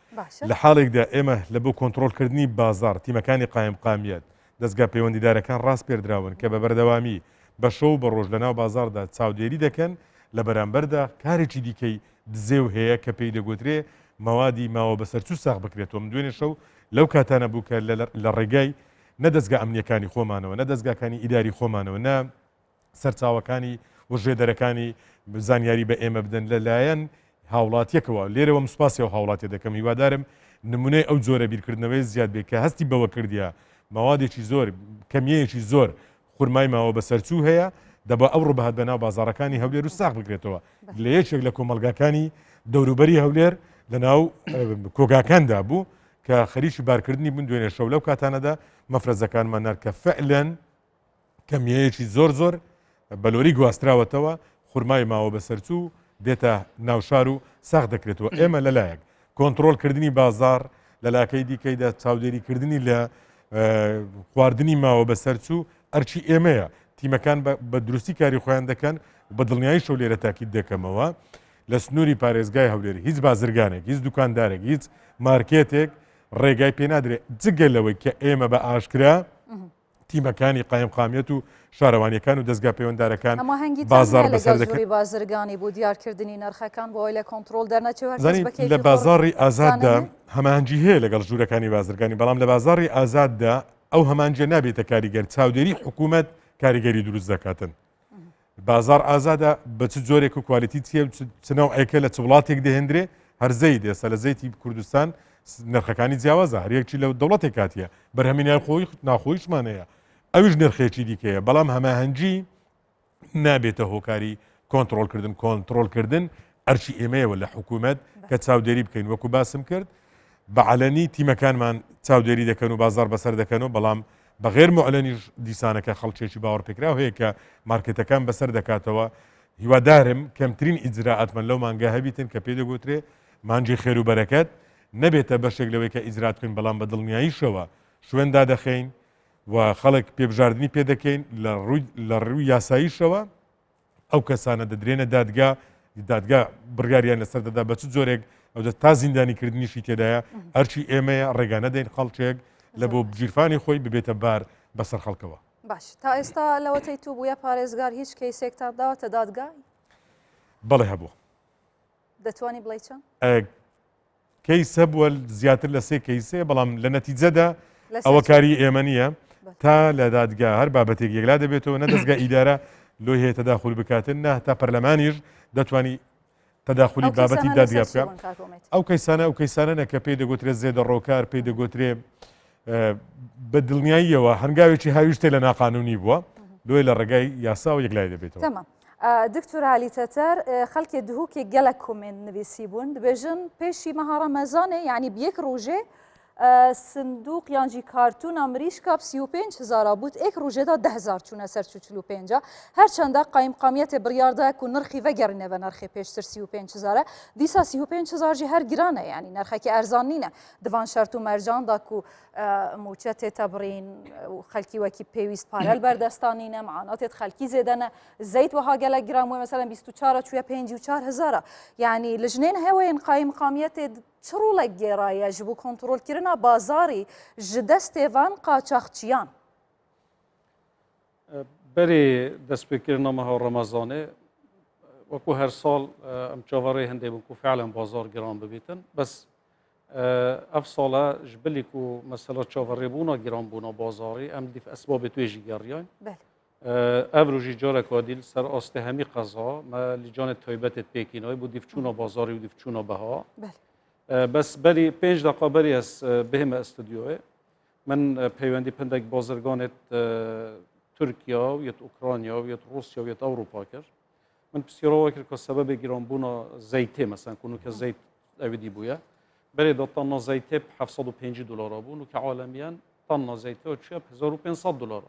لە حاڵێکدا ئێمە لە بۆ کۆنتترۆلکردنی بازار تیمەکانی قایم قامیت دەستگا پەیوەندیدارەکان ڕاست پێدراون کە بە بەردەوامی بە شەو بە ڕۆژ لەناو بازاردا چاودێری دەکەن لە بەرامبەردا کارێکی دیکەی دزێو هەیە کە پێی دەگوترێ مەوادی ماوە بەسەرچوو ساغ بکرێتەوە دوێنێ شەو لەو کاتانە بوو کە لە ڕێگای نەدەستگا ئەمنیەکانی خۆمانەوە نەدەستگاکانی ئیداری خۆمانەوە نە سەرچاوەکانی وژێدەرەکانی زانیاری بە ئێمە بدەن لەلایەن هاوڵاتیەکەوە لێرەوە مسپاسی و هاوڵاتی دەکەم هیوادارم نمونەی ئەو جۆرە بیرکردنەوەی زیاد بێت کە هەستی بەوە کردیا مەوادێکی زۆر کەمیەیەکی زۆر خورمای ماوە بەسەرچوو هەیە دەبا ئەو ڕوبەهات بەناو بازارەکانی هەولێر و ساغ بکرێتەوە لە یەکێک لە کۆمەلگاکانی دەوروبەری هەولێر لەناو کۆگاکاندا بوو کە خەریکی بارکردنی بوون دوێنێ شەو لەو کاتانەدا مەفرەزەکانمان نار کە فعلەن کەمیەیەکی زۆر بەلۆری گواستراوەتەوە خورمای ماوە بەسەرچوو دێتە ناوشار و ساغ دەکرێتەوە ئێمە لەلایەک کۆنتترۆلکردنی بازار لەلاکەی دیکەیدا چاودێریکردنی لە خواردنی ماوە بەسەرچوو ئەرچی ئێمەیە تیمەکان بە دروستی کاری خۆیان دەکەن بە دڵنیایی شەو لێرە تاکید دەکەمەوە لە سنووری پارێزگای هەولێر هیچ بازرگانێک هیچ دوکاندارێک هیچ مارکێتێک ڕێگای پێ نادرێت جگەلەوەی کە ئێمە بە ئاشکرا تیمەکانی قایم قامیەت و شارەوانیەکان و دەستگا پەیوەنددارەکان بازار بەسەر دەکەن بازرگانی بۆ دیارکردنی نرخەکان بۆی لە کۆنتترۆل دەرنەچێت لە بازاڕی ئازاددا هەمانجی هەیە لەگەڵ ژوورەکانی بازرگانی بەڵام لە بازاڕی ئازاددا ئەو هەمانجە نابێتە کاریگەر چاودێری حکوومەت کاریگەری دروست دەکاتن بازار ئازادە بە چ جۆرێک و کوالیتی چیە چنەوە ئەیکە لە چ وڵاتێک دەهێنرێ هەرزەی دێسە لە زەیتی کوردستان نرخەکانی جیاوازە هەرەیەکی لە دەوڵەتێک کاتیە بەرهەمینای خۆی ناخۆیشمانەیە ئەویش نرخێکی دیکەیە بەڵام هەماهەنگی نابێتە هۆکاری کۆنتترۆلکردن ئەرچی ئێمەیەوە لە حکوومەت کە چاودێری بکەین وەکو باسم کرد بە عەلەنی تیمەکانمان چاودێری دەکەن و بازار بەسەر دەکەنەوە بەڵام بەغێر معلەنیش دیسانەکە خەڵکێکی باوەڕ پێکراو هەیە کە مارکێتەکان بەسەر دەکاتەوە هیوادارم کەمترین ئیجراعاتمان لەو مانگە هەبیتن کە پێ دەگوترێ مانجی خێر و بەرەکەت نەبێتە بەشێک لەوەی کە ئیجرات بکەین بەڵام بە دڵنیاییشەوە شوێندا دەخەین و خەڵک پێبژاردننی پێ دەکەین لە ڕووی یاساییشەوە ئەو کەسانە دەدرێنە دادگا دادگا بڕیاریان لەسەر دەدا بە چ جۆرێک ئەو تا زیندانیکردنیشی تێدایە هەرچی ئێمەیە ڕێگا نەدەین خەڵکێک لە بۆ گیرفانی خۆی ببێتە بار بەسەر خەڵکەوە. باش تا ئێستا لەوەتەی تو بووە پارێزگار هیچ کەیسێکتان داوەتە دادگای؟ بەڵێ هەبوو. دەتوانی بڵێ چەند؟ کەیس هەبووە زیاتر لە 3 کەیسێ بەڵام لە نەتیجەدا ئەوە کاری ئێمە نییە تا لە دادگا هەر بابەتێک یەکلا دەبێتەوە نەدەستگا ئیدارە لۆ هەیە تەداخل بکاتن نه تا پەرلەمانیش دەتوانی تەداخلی بابەتی دادگا بکە. ئەو کەیسانە کە پێی دەگوترێت زێدە ڕۆکار پێی دەگوترێ بە دڵنیاییەوە هەنگاوێکی هاویشتێ لە ناقانونی بووە دوێ لە ڕێگای یاسا و یەکلای دەبێتەوە. دکتۆر علی تەتەر خەڵکی دهووکێک گەلە کومێن نویسی بوون دەبێژن پێشی مەها ڕەمەزانێ یعنی بەیەک ڕۆژێ سندوق یانجی کارتونا مریشکا 35,000 بوت ایک روزه دا 10,000 چونه سر 45 هرچند قایم قامیت بریارده کو نرخی وگرنه و نرخی پیشتر 35,000 دیسا 35,000 جی هر گرانه یعنی نرخی که ارزان نینه دوان شرط و مرجان دا کو موچت تبرین و خلکی وکی پیوست پارل بردستانینه معانات خلکی زدنه زیت و ها گله گرام و مثلا 24 چویا 54,000 یعنی لجنین هواین قایم قامیت چرولە گێڕایە ji بۆ کۆنتترۆلکردنا بازاری ji destêvan qaçaxçiyan. Berê destpêkirina meha Remezanê wekû her sal em çavarê hindê bûn ku feelen bazar giran bibîtin bes ev sala ji bilî ku mesela çavarêbûna giranbûna bazarî em dîv esbabê tuê jî geriyan ev rojî careka dîl ser astê hemî qeza me li canê taybetê pêkînayê bû dîv çûna bazarî û dîv çûna beha. بس بري 5 دقيقة بري بهم استوديوه من بيوندي بندق بازرگانت تركيا ويت اوكرانيا ويت روسيا ويت اوروبا كر من بسيرا وكر كسبب جيران بونا زيتي مثلا كونو كزيت اودي بويا بري دا طن زيتي ب $750 بونو كعالميا طن زيتي وتشي ب $1500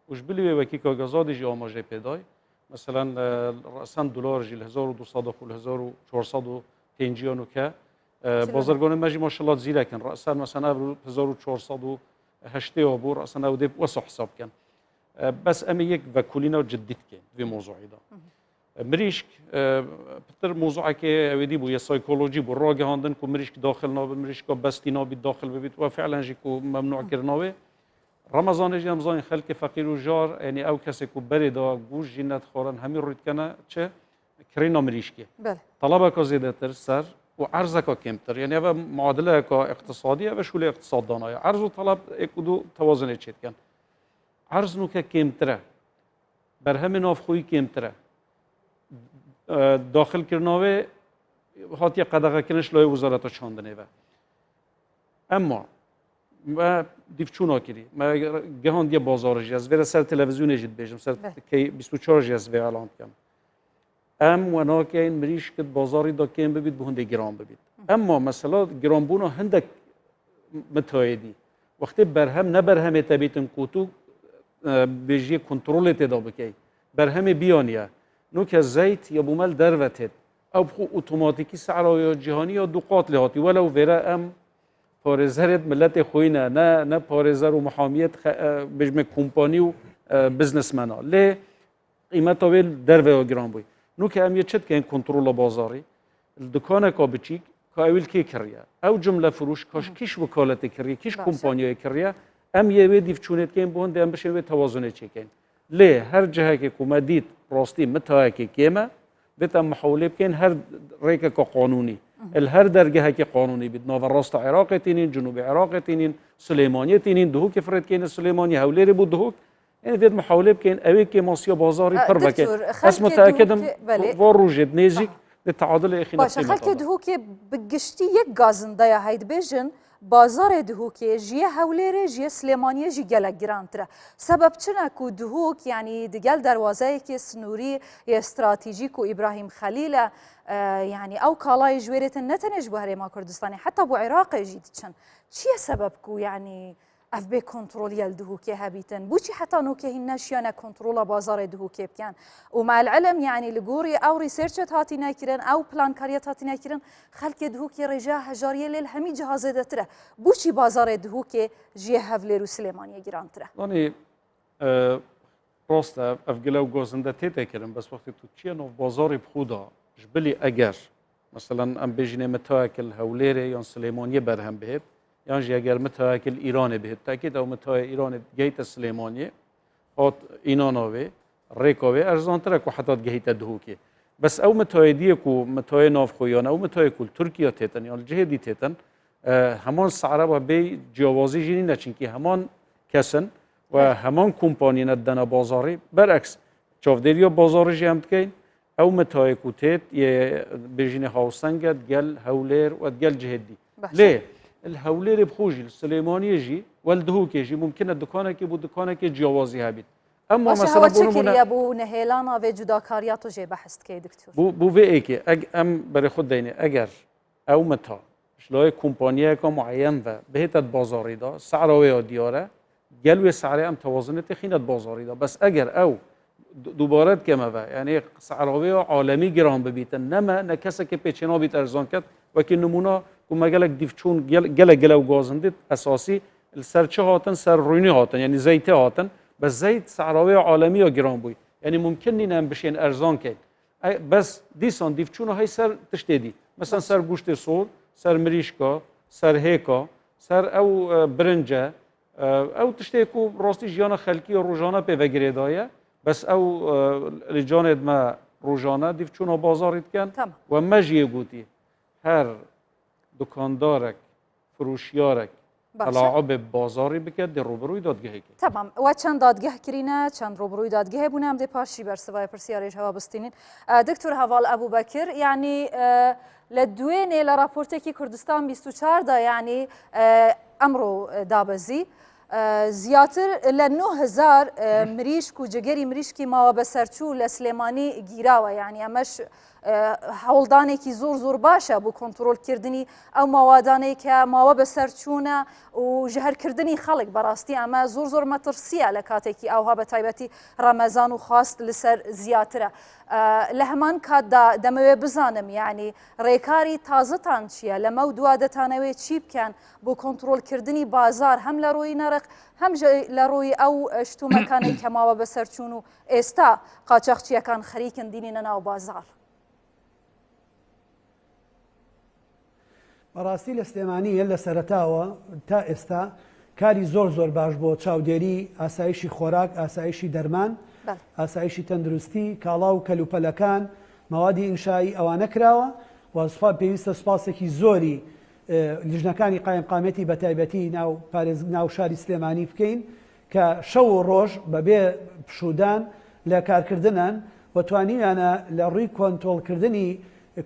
وش بلي وكي كاغازادي جي اماجي بيداي مثلا راسا دولار جي $1200 و $1400 تنجيانو كه بازرگان مجی ماشاءالله زیرا کن رأسا مثلا 1480 ابو رأسا نودی وسع حساب کن بس امی یک وکولینا جدید کن في موضوعی دا مریشک بتر موضوعی که اویدی بو یه سایکولوژی بو راگه هاندن کو مریشک داخل ناب مریشک بستی نابی داخل ببید و فعلا جی کو ممنوع کرناوه رمضان جی رمضان خلق فقیر و جار یعنی او کسی کو بری دا گوش جنت خورن همین روید کنه چه کرینا مریشکی طلبه که زیده تر سر وعرضك كمتر يعني هذا معادله اقتصاديه وشو له اقتصاد دانايا عرض وطلب اكدو توازن يتشيت كان عرض نوكا كمتره برهم ناف خوي كمتره داخل كرناوي هاتي قدغه كنش لای وزارت چاندنه و اما ما دیفچونا کری ما گهان دی بازار جاز ور سر تلویزیون جد بجم سر کی 24 جاز و اعلان کم ام وناکین مریش کد بازاری دا کم ببید به هنده گران ببید اما مثلا گران بونا هندک متایدی وقتی برهم نه برهم تبیتن کوتو بجی کنترل تدا بکی برهم بیانیه نو که زیت یا بومل دروتت او بخو اتوماتیکی سعرای جهانی یا دو قاتل هاتی ولو وره ام پارزرت ملت خوینه نه پارزر و محامیت بجم کمپانی و بزنسمنا لی قیمت ویل دروه گران بوی نو که امیت چت که این کنترل بازاری الدکانه کا بچیک که اول کی کریه او جمله فروش کاش کیش وکالت کریه کیش کمپانیای کریه ام یه وی دیف چونت که این بونده ام بشه وی توازنه چکن لی هر جهه که کمدید راستی متاه که کیمه بیت ام محاوله بکن هر ریکه که قانونی هر درجه که قانونی بید ناو راست عراق تینین جنوب عراق تینین سلیمانی تینین دهو که فرد کین سلیمانی حوله بود دهو این وید محاوله بکن اوی که ماسیا بازاری پر بکن بس متأکدم واروجد نزیک لتعادل اخی باشه خلک دهوکی بگشتی یک گازنده یا هید بیژن بازار دهوکی جیه حوله جیه سلیمانی جی گله گرانتره سبب چنه کو دهوک یعنی دیگل دروازه که سنوری استراتژیک و ابراهیم خلیل يعني او كالاي جويرت نتنج بهري ما كردستاني حتى بو عراق جيت چن چي سببكو يعني اف بي كنترول يلدهوكي هابيتن بوشي حتى نوكي هناشيانا كنترول بازار دهوكي بكان ومع العلم يعني لغوري او ريسيرشت هاتي ناكرن او بلان كاريات هاتي ناكرن خلق دهوكي رجاه هجاريه للهمي جهاز دتره بوشي بازار دهوكي جيه هفليرو سليمانيه جيران تره يعني راست افجلو گوزنده تيتا كرن بس وقت تو چي نو بازار بخودا جبلی ئەگەر مثلەن ئەم بێژینێ متاکل هەولێرێ یان سلێمانیە بەرهەم بێت یان ژی ئەگەر متاکل ئیرانێ بێت تاکێت ئەو متای ئیرانێ گەیتە سلێمانیە هات ئیناناوێ ڕێکاوێ ئەرزانترە و حتات گەیتە دهوکێ بەس ئەو متای دیەک و متای ناوخۆیانە ئەو متای کول تورکیا تێتن یان جهێدی تێتن هەمان سعرە بە بێ جیاوازی ژینی نەچینکی هەمان کەسن و هەمان کومپانیە دەنە بازاری بەرعکس چاودێریە بازاڕژی ئەم بکەین ئەو متایەک و تێت بێژینە هاوسەنگت گەل هەولێر و گەل جهێدی لێ الهەولێرێ بخۆژی سلێمانیەژی وەلدهوکێژی ممکنە دکانێکی بوو دکانێکی جیاوازی هەبیت ئەمما مەسەلا بوو نەهێلانە vê cudakariya tu jê behest dikê diktur بوو vê êkê em berê xwe deyne eger ew meta ji kompaniyeka muayyen ve bihêtet bazarî da se'ra wê ya diyar e gel wê serê em tewazinê tê xînet bazarî da bes eger ew dubare dikeme ve yanî se'ra wê ya alemî giran bibîtin neme ne kesekê pêçê nabît erzan ket wekî nimûna ku me gelek dîvçûn gelek gelew gazin dît esasî li ser çi hatin ser rûnî hatin yanî zeytê hatin بس زيت سعراوية عالمية جرام بوي يعني ممكن لنا بشين أرزان كين بس ديسان ديفشونا هاي سر تشتدي مثلا سر گوشت صور سر مريشكا سر هيكا سر أو برنجة أو تشتكو راستي جيانا خلقية روجانا بيفجري داية بس أو رجانا ما روجانا ديفشونا بازاريت كان وما جيه قوتي هر دكاندارك فروشيارك تلاعب بازاری بکرد در روبروی دادگاهی که تمام و چند دادگاه کرینه چند روبروی دادگاه بونم ده پاشی بر سوای پرسیارش هوا بستینین دکتور هوال ابو بکر یعنی لدوین لراپورتی که کردستان 24 دا یعنی امرو دابزی زیاتر ل 9000 مریش کو جگری مریش کی ما بسرچو لسلیمانی گیراوه یعنی امش هەوڵدانێکی زۆر باشە بۆ کۆنتترۆلکردنی ئەو ماوادانەی کە ماوە بەسەرچوونە و ژەهرکردنی خەڵک بەڕاستی ئەمە زۆر مەترسیە لە کاتێکی ئەوها بە تایبەتی ڕەمەزان و خواست لەسەر زیاترە لە هەمان کاتدا دەمەوێت بزانم یعنی ڕێکاری تازەتان چییە لەمە و دوا دەتانەوێت چی بکەن بۆ کۆنتترۆلکردنی بازار هەم لە ڕۆی نەرخ هەم لە ڕۆی ئەو شتومەکانی کە ماوە بەسەرچوون و ئێستا قاچەقچیەکان خەریکن دینینە ناو بازار بەڕاستی لە سلێمانی لە سەرەتاوە تا ئێستا کاری زۆر باش بۆ چاودێری ئاسایشی خۆراک ئاسایشی دەرمان ئاسایشی تەندروستی کاڵا و کەلوپەلەکان مەوادی ئینشایی ئەوانە کراوە و پێویستە سوپاسێکی زۆری لیژنەکانی قایمقامەتی بە تایبەتی ناو شاری سلێمانی بکەین کە شەو و ڕۆژ بەبێ پشودان لە کارکردنن و توانیانە لە ڕووی کۆنتۆڵکردنی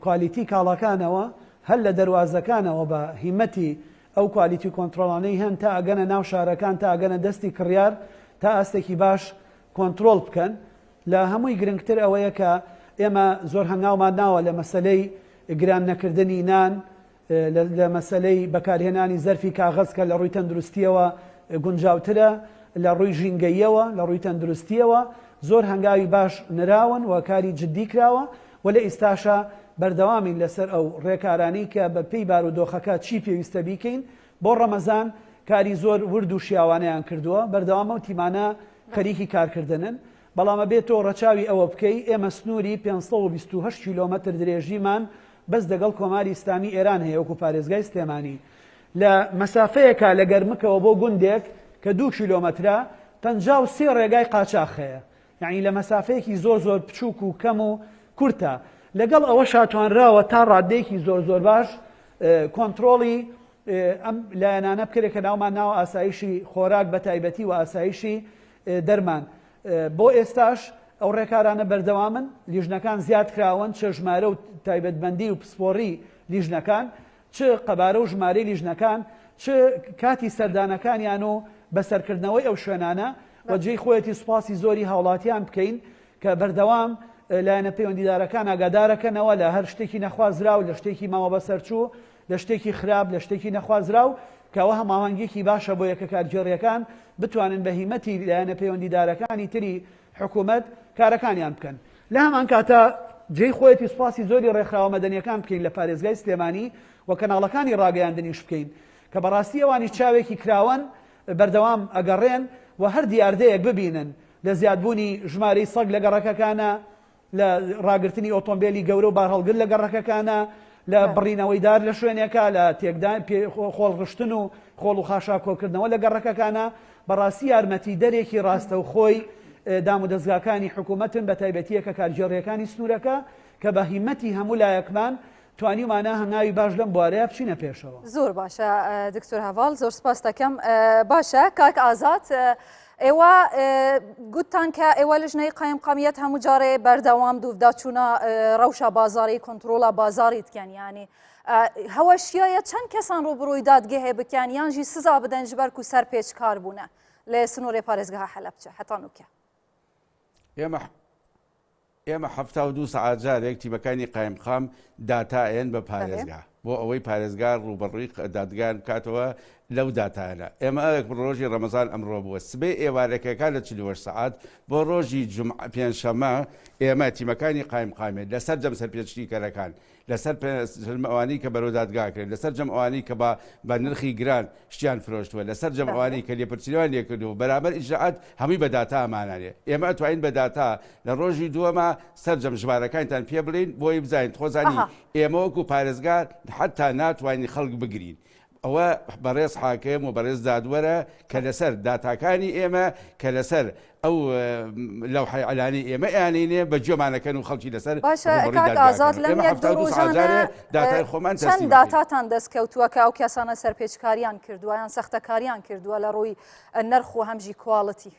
کوالیتی کاڵەکانەوە هەل لە دەواازەکانەوە بە هیمەتی ئەو کوالیتی کۆنتترۆلانەی هەن تا ئەگەنە ناو شارەکان تا ئەگەنە دەستی کڕیار تا ئەستێکی باش کۆنتترۆل بکەن لە هەمووی گرنگتر ئەوەیە کە ئێمە زۆر هەنگاومان ناوە لە مەسلەی گران نەکردنی نان لە مەسلەی بەکارهێنانی زەرفی کاغەز کە لە ڕووی تەندروستیەوە گونجاوترە لە ڕووی ژینگەیەوە لە ڕووی تەندروستیەوە زۆر هەنگاوی باش نراون و کاری جددی کراوە و لە ئێستاشە بەردەوامین لەسەر ئەو ڕێکارانی کە بە پێی بارودۆخەکە چی پێویستە بیکەین بۆ ڕەمەزان کاری زۆر ورد و شیاوانەیان کردووە بەردەوامە و تیمانە خەریکی کارکردنن بەڵامە بێتەوە ڕەچاوی ئەوە بکەی ئێمە سنووری 528 کیلۆمەتر درێژیمان بەس دەگەڵ کۆماری ئیسلامی ئێران هەیە وەکو پارێزگای سلێمانی لە مەسافەیەکە لە گەرمکەوە بۆ گوندێک کە 2 کیلۆمەترە 53 ڕێگای قاچاق هەیە یعنی لە مەسافەیەکی زۆر بچووک و کەم و کورتە لەگەڵ ئەوە شاتوانراوە تا ڕادەیەکی زۆر باش کۆنتترۆڵی ئەم لایەنانە بکرێت کە ناومان ناوە ئاسایشی خۆراک بە تایبەتی و ئاسایشی دەرمان بۆ ئێستاش ئەو ڕێکارانە بەردەوامن لیژنەکان زیاد کراون چه ژمارە و تایبەتبەندی و پسپۆڕی لیژنەکان چ قەبارە و ژمارەی لیژنەکان چ کاتی سەردانەکانیان و بەسەرکردنەوەی ئەو شوێنانە وەجێی خۆیەتی سوپاسی زۆری هاوڵاتیان بکەین کە بەردەوام لایەنە پەیوەندیدارەکان ئاگادارەکەنەوە لە هەر شتێکی نەخوازراو لە شتێکی ماوە بەسەرچوو لە شتێکی خراپ لە شتێکی نەخوازراو کەەوە هەماوەنگێکی باشە بۆ یەکە کارگێڕیەکان بتوانن بە هیمەتی لایەنە پەیوەندیدارەکانی تری حکوومەت کارەکانیان بکەن لە هەمان کاتە جێی خۆیەتی سوپاسی زۆری ڕێکخراوە مەدەنیەکان بکەین لە پارێزگای سلێمانی و کەناڵەکانی ڕاگەیاندنیش بکەین کە بەڕاستی ئەوانی چاوێکی کراون بەردەوام ئەگەڕێن و هەر دیاردەیەک ببینن لە زیادبوونی ژمارەی سەگ لە گەڕەکەکانە لە ڕاگررتنی ئۆتۆمبیلی گەورە و بار هەڵگر لە گەڕەکەکانە لە بڕینەوەی دار لە شوێنێکە لە تێکدان خۆڵڕشتن و خۆڵ و خاشا کۆکردنەوە لە گەڕەکەکانە بەڕاستی یارمەتی دەرێکی ڕاستە و خۆی دام و دەستگاکانی حکوومەتن بە تایبەتیەکە کارژێڕیەکانی سنوورەکە کە بە هیمەتی هەموو لایەکمان توانیمانە هەنگاوی باش لەم بوارەیە بچینە پێشەوە. زۆر باشە دکتۆر هەواڵ، زۆر سپاس دەکەم. باشە کاک ئازاد، ئێوە گوتتان کە ئێوە لە ژنەی قایمقامیەت هەموو جارێ بەردەوام دووفداچوونە ڕەوشە بازاری کۆنتترۆڵە بازاری دکەن، ینی هەوەشیایە چەند کەسان ڕۆبڕۆی دادگە هەیە بکەن یانژی سزا بدەن ji ber ku ser pêçkar bûne lê sinûrê parêzgeha Helepçe heta nûke. ئێمە 72 سەعات جارێک تیمەکانی قایمقام داتایەن بە پارێزگا بۆ ئەوەی پارێزگار ڕوبەڕووی دادگان بکاتەوە لەو داتایانە. ئێمە ڕۆژی ڕەمەزان ئەمڕۆ بووە سبەی ئێوارەکەەکە لە 40 سەعات بۆ ڕۆژی پێنجشەمە ئێمە تیمەکانی قایمقامێت لەسەر جەم سەرپێچکەرەکان لەسەر ئەوانەی کە بەرەو دادگاکرێت لەسەر جەم ئەوانەی کە بە نرخی گران شتیان فرۆشتووە لەسەر جەم ئەوانەی کە لێپرسیوان لێکردو بەرامبەر ئیجرعات هەمووی بە داتا ئەمانانێ. ئێمە ئەتوانین بە داتا لە ڕۆژی دووەمە سەرجەم ژمارەکانتان پێ بڵین بۆی بزانین خۆزانی ئێمە وەکو پارێزگار حتا ناتوانین خەڵک بگرین. ئەوە بەڕێز حاکم و بەڕێز دادوەرە کە لەسەر داتاکانی ئێمە کە لەسەر ئەو لەوحەی عەلانی ئێمە ئەیانینێ بە گوێمانەکەن و خەڵکی لەسەر ئازاد لەم یەک دوو ڕۆژانە داتای خۆمان چەند داتاتان دەستکەوتووە کە ئەو کەسانە سەرپێچکاریان کردووە یان سەختەکاریان کردووە لە ڕووی نرخ و هەمژی کواڵەتی؟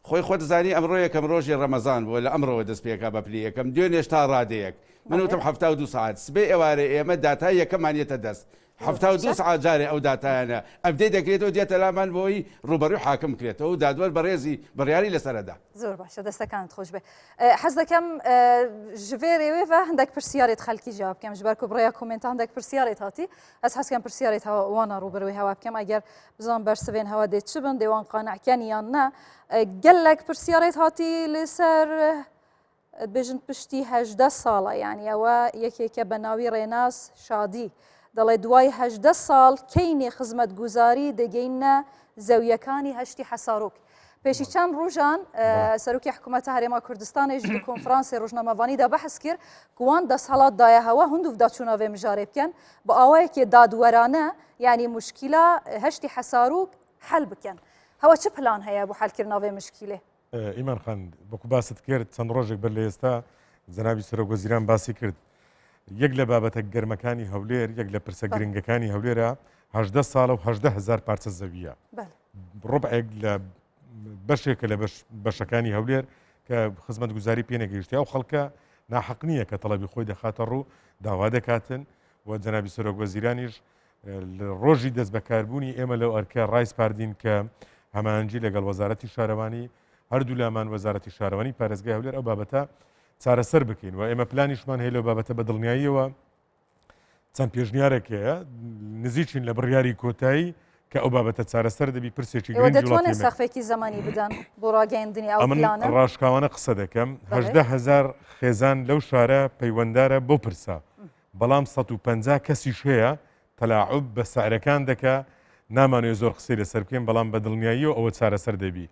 خۆی خۆ دەزانی ئەمڕۆ یەکەم ڕۆژی ڕەمەزان بووە لە ئەمڕۆوە دەست پێکا بە پلی یەکەم دوێنێش تا ڕادەیەک من وتم 72 ساعت سبەی ئێوارە ئێمە داتای یەکەمانێتە دەست 72 ساعت جارێ ئەو داتایانە ئەبدەی دەکرێتەوە دێتە لامان بۆی ڕوبەڕووی حاکم کرێتەوە و دادوەر بەڕێزی بڕیاری لەسەرەدا. زۆر باشە دەستەکانت خۆش بێ. حەز دەکەم ژێرێوێ هەندێک پرسیارێت خەڵکی جواب بکەم ژبەر کو بڕیا کۆمنت هەندێک پرسیارێت هاتی ئەس حەزکەم پرسیارێت وانە ڕوبەرەوەی هەوا بکەم ئەگەر بزان بەرسبێن هەوا دێت چ بن دێوان قانعکەن یان نە. گەلێک پرسیارێت هاتی لەسەر بێژن پشتی 18 ساڵە یعنی ئەوە یەکێکە بە ناوی ڕێناس شادی دەڵێ دوای 18 ساڵ کەینێ خزمەتگوزاری دەگەینە زەویەکانی هەشتی حەساڕۆک. پێشی چەند ڕۆژان سەرۆکی حکوومەتە هەرێما کوردستانێژ لە کۆنفرانسی ڕۆژنامەوانیدا بەحث کرد کوان دەسەڵاتدایە هەوا هەندوو داچوونەوێ مژارێ بکەن بە ئاوایەکی دادوەرانە یعنی مشکیلە هەشتی حەساڕۆک حەل بکەن. هەوە چ پلان هەیە بۆ حەلکردنەوەی مشکیلێ؟ ئیمان خان بەکو باست کرد چەند ڕۆژێک بەر لە ئێستا جەنابی سەرۆکوەزیران باسی کرد یەک لە بابەتە گەرمەکانی هەولێر یەک لە پرسە گرنگەکانی هەولێرە 18 ساڵە و 18,000 پارچە زەویە ڕۆبعێک لە بەشێکە لە بەشەکانی هەولێر کە خزمەتگوزاری پێ نەگەیشتی ئەو خەڵکە ناحەق نییە کە تەڵەبی خۆی دەخاتە ڕوو داوا دەکاتن و جەنابی سەرۆکوەزیرانیش ڕۆژی دەست بەکاربوونی ئێمە لەو ئەرکە ڕایسپاردین کە هەمانجی لەگەڵ وەزارەتی شارەوانی هەردوو لامان وەزارەتی شارەوانی پارێزگای هەولێر ئەو بابەتە چارەسەر بکەین و ئێمە پلانیشمان هەیە لەو بابەتە بە دڵنیاییەوە چەند پێشنیارێک هەیە نزیکین لە بڕیاری کۆتایی کە ئەو بابەتە چارەسەر دەبی پرسێکی گرنگی دەتوانێت سەقفێکی زەمانی بدەن بۆ ڕاگەیاندنی ئەو پلانە؟ من ڕاشکاوانە قسە دەکەم 18,000 خێزان لەو شارە پەیوەنددارە بۆ پرسە بەڵام 150 کەسیش هەیە تەلاعوب بە سعرەکان دەکا نامانوێت زۆر قسەی لەسەر بکەین بەڵام بە دڵنیاییەوە ئەوە چارەسەر دەبی.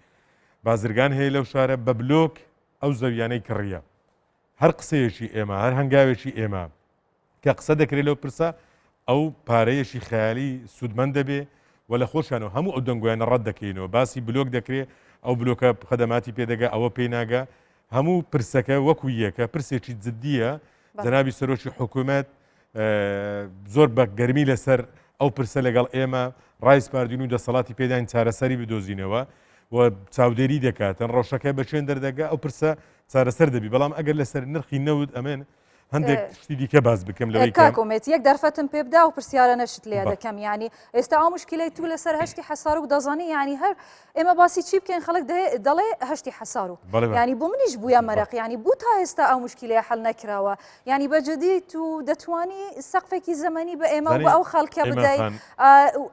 بازرگان هەیە لەو شارە بە بلۆک ئەو زەویانەی کڕیە هەر قسەیەکی ئێمە هەر هەنگاوێکی ئێمە کە قسە دەکرێت لەو پرسە ئەو پارەیەشی خەیالی سوودمەند دەبێ و لە خۆشانەوە هەموو ئەو دەنگویانە ڕەت دەکەینەوە باسی بلۆک دەکرێت ئەو بلۆکە خەدەماتی پێدەگا ئەوە پێی ناگە هەموو پرسەکە وەکو یەکە پرسێکی جددیە جەنابی سەرۆکی حکوومەت زۆر بە گەرمی لەسەر ئەو پرسە لەگەڵ ئێمە ڕایسپاردین و دەسەڵاتی پێداین چارەسەری بدۆزینەوە و چاودێری دەکاتن ڕۆژەکە بە چێن دەردەگا ئەو پرسە چارەسەر دەبی بەڵام ئەگەر لەسەر نرخی نەوت ئەمێن هەندێک شتی دیکە باز بکەم لەوەی کاکۆمێت یەک دەرفەتم پێ بدا و پرسیارە نەشت لێ دەکەم ینی ئێستا ئەو مشکلەی تو لەسەر هەشتی حەساڕۆک دەزانی ینی هەر ئێمە باسی چی بکەین خەڵک دەڵێ هەشتی حەساڕۆک ینی بۆ منیش بووە مەرەق ینی بوو تا ئێستا ئەو مشکلەیە حەل نەکراوە ینی بەجددی تو دەتوانی سەقفێکی زەمەنی بە ئێمە بە ئەو خەڵکە بدەیت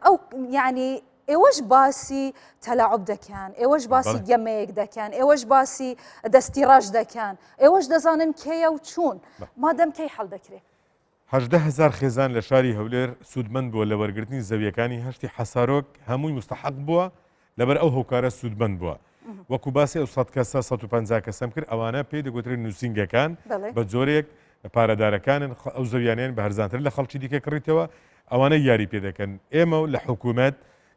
ئەو ینی ئێوەش باسی تەلاعوب دەکەن ئێوەش باسی گەمەیەک دەکەن ئێوەش باسی دەستی ڕەش دەکەن ئێوەش دەزانن کێیە و چوون مادەم کەی هەڵ دەکرێت 18,000 خێزان لە شاری هەولێر سوودمەند بووە لە وەرگرتنی زەویەکانی هەشتی حەساڕۆک هەمووی مستحق بووە لەبەر ئەو هۆکارە سوودمەند بووە وەکو باسی ئەو 100 کەسە 150 کەسەم کرد ئەوانە پێی دەگوترێن نووسنگەکان بە جۆرێک پارەدارەکانن ئەو زەویانیان بە هەرزانتر لە خەڵکی دیکە کڕیتەوە ئەوانە یاری پێ دەکەن ئێمە لە حکوومەت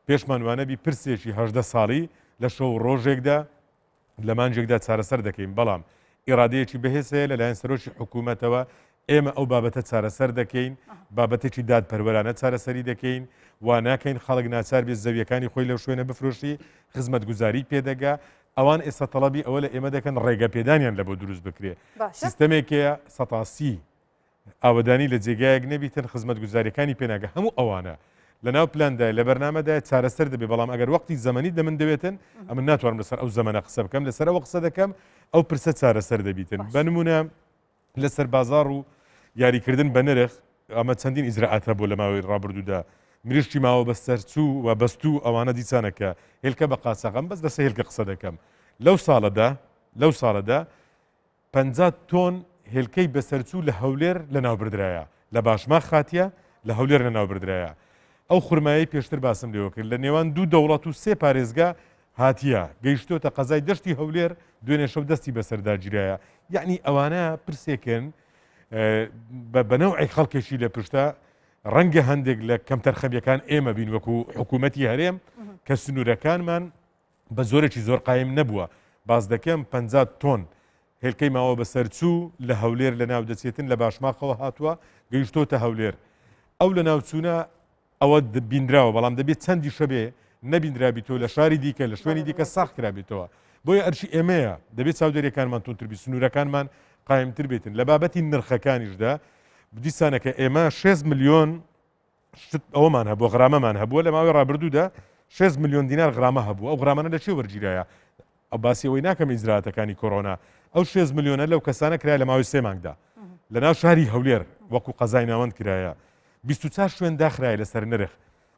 پێشمانوانەبی پرسێکی 18 ساڵی لە شەو ڕۆژێکدا لە مانجێکدا چارەسەر دەکەین بەڵام ئیرادەیەکی بەهێزەیە لەلایەن سەرۆکی حکوومەتەوە ئێمە ئەو بابەتە چارەسەر دەکەین بابەتێکی دادپەروەرانە چارەسەری دەکەین وا ناکەین خەڵک ناچار بێت زەویەکانی خۆی لەو شوێنە بفرۆشی خزمەت گوزاری پێدەگا ئەوان ئێستا تەڵەبی ئەوە لە ئێمە دەکەن ڕێگە پێدانیان لە بۆ دروست بکرێ سیستەمێکەیە سەتاسی ئاوەدانی لە جێگایەک نەبیتن خزمەت گوزاریەکانی پێناگە هەموو ئەوانە لە ناو پلاندا لە بەرنامەدا چارەسەر دەبێ بەڵام ئەگەر وەختی زەمەنی دەمن دەوێتن ئەمن ناتوانم لەسەر ئەو زەمەنە قسە بکەم لەسەر ئەوە قسە دەکەم ئەو پرسە چارەسەر دەبیتن بە نمونە لەسەر بازاڕ و یاریکردن بە نرخ ئەمە چەندین ئیزراعاتە بۆ لە ماوەی ڕابردوودا مریشتی ماوە بە سەرچوو و بەستوو ئەوانە دیسانەکە هێلکە بە قاسەقەم بەس لەسەر هێلکە قسە دەکەم لەو ساڵەدا 50 تۆن هێلکەی بەسەرچوو لە هەولێر لە ناوبردرایە لە باشماخ خاتیە لە هەولێر لە ناوبردرایە ئەو خورمایی پێشتر باسم لێوە کرد لە نێوان دوو دەوڵەت و سێ پارێزگا هاتیە گەیشتۆتە قەزای دەشتی هەولێر دوێنێ شەو دەستی بەسەرداگیرایە یعنی ئەوانە پرسێکن بەنەوعی خەڵکێکی لە پشتە ڕەنگە هەندێک لە کەمتەرخەبیەکان ئێمە بین وەکو حکوومەتی هەرێم کە سنوورەکانمان بە زۆرێکی زۆر قایم نەبووە باز دەکەم 50 تۆن هێلکەی ماوە بەسەرچوو لە هەولێر لە ناو دەچێتن لە باشماخەوە هاتووە گەیشتۆتە هەولێر ئەو لە ناوچوونە ئەوە بینراوە بەڵام دەبێت چەندی شەبێ نەبیندرابیتەوە لە شاری دیکە لە شوێنی دیکە ساخ کرابێتەوە بۆیە ئەرچی ئێمەیە دەبێت چاودێریەکانمان تونتربی سنوورەکانمان قایمتر بێتن لە بابەتی نرخەکانیشدا دیسانەکە ئێمە 6 ملیۆن ئەومان هەبووە غرامەمان هەبووە لە ماوەی ڕابردوودا 6 ملیۆن دینار غرامە هەبوو ئەو غرامانە لە چێ وەرگیرایە ئەو باسی ئەوەی ناکەم ئیزراعاتەکانی کۆڕۆنا ئەو 6 ملیۆنە لەو کەسانە کرای لە ماوەی 3 مانگدا لە ناو شاری هەولێر وەکو قەزای ناوەند کرایە 24 شوێن داخرای لەسەر نرخ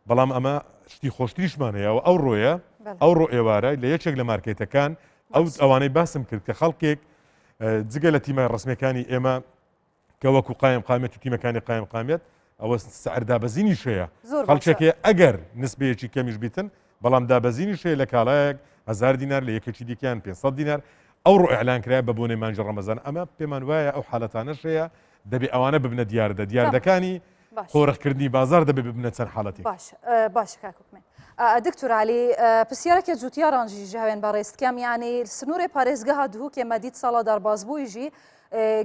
بەڵام ئەمە شتی خۆشتریشمانەیە و ئەو ڕۆیە ئەو ڕۆ ئێوارە لە یەکێک لە مارکێتەکان ئەوانەی باسم کرد کە خەڵکێک جگە لە تیمای ڕسمەکانی ئێمە کە وەکو قایم قامێت و تیمەکانی قایم قامێت ئەوە سعر دابەزینی شەیە خەڵکێکێ ئەگەر نسبەیەکی کەمیش بیتن بەڵام دابەزینی شەیە لە کاڵایەک 1000 دینار لە یەکێکی دیکەیان 500 دینار ئەو ڕۆ ئەعلان کرایە بە بۆنەی مانجی ڕەمەزان ئەمە پێمان وایە ئەو حاڵەتانە شەیە دەبێ ئەوانە ببنە دیاردەکانی قۆڕەخکردنی بازار دەبێ ببنە چەند حاڵەتی باش کاکوکمێن دکتور علی پرسیارێکە جوتیارانجی ژاوێن بە ڕێستکەم یعنی سنوورێ پارێزگەها دووکێ مەدید ساڵا دەربازبوویژی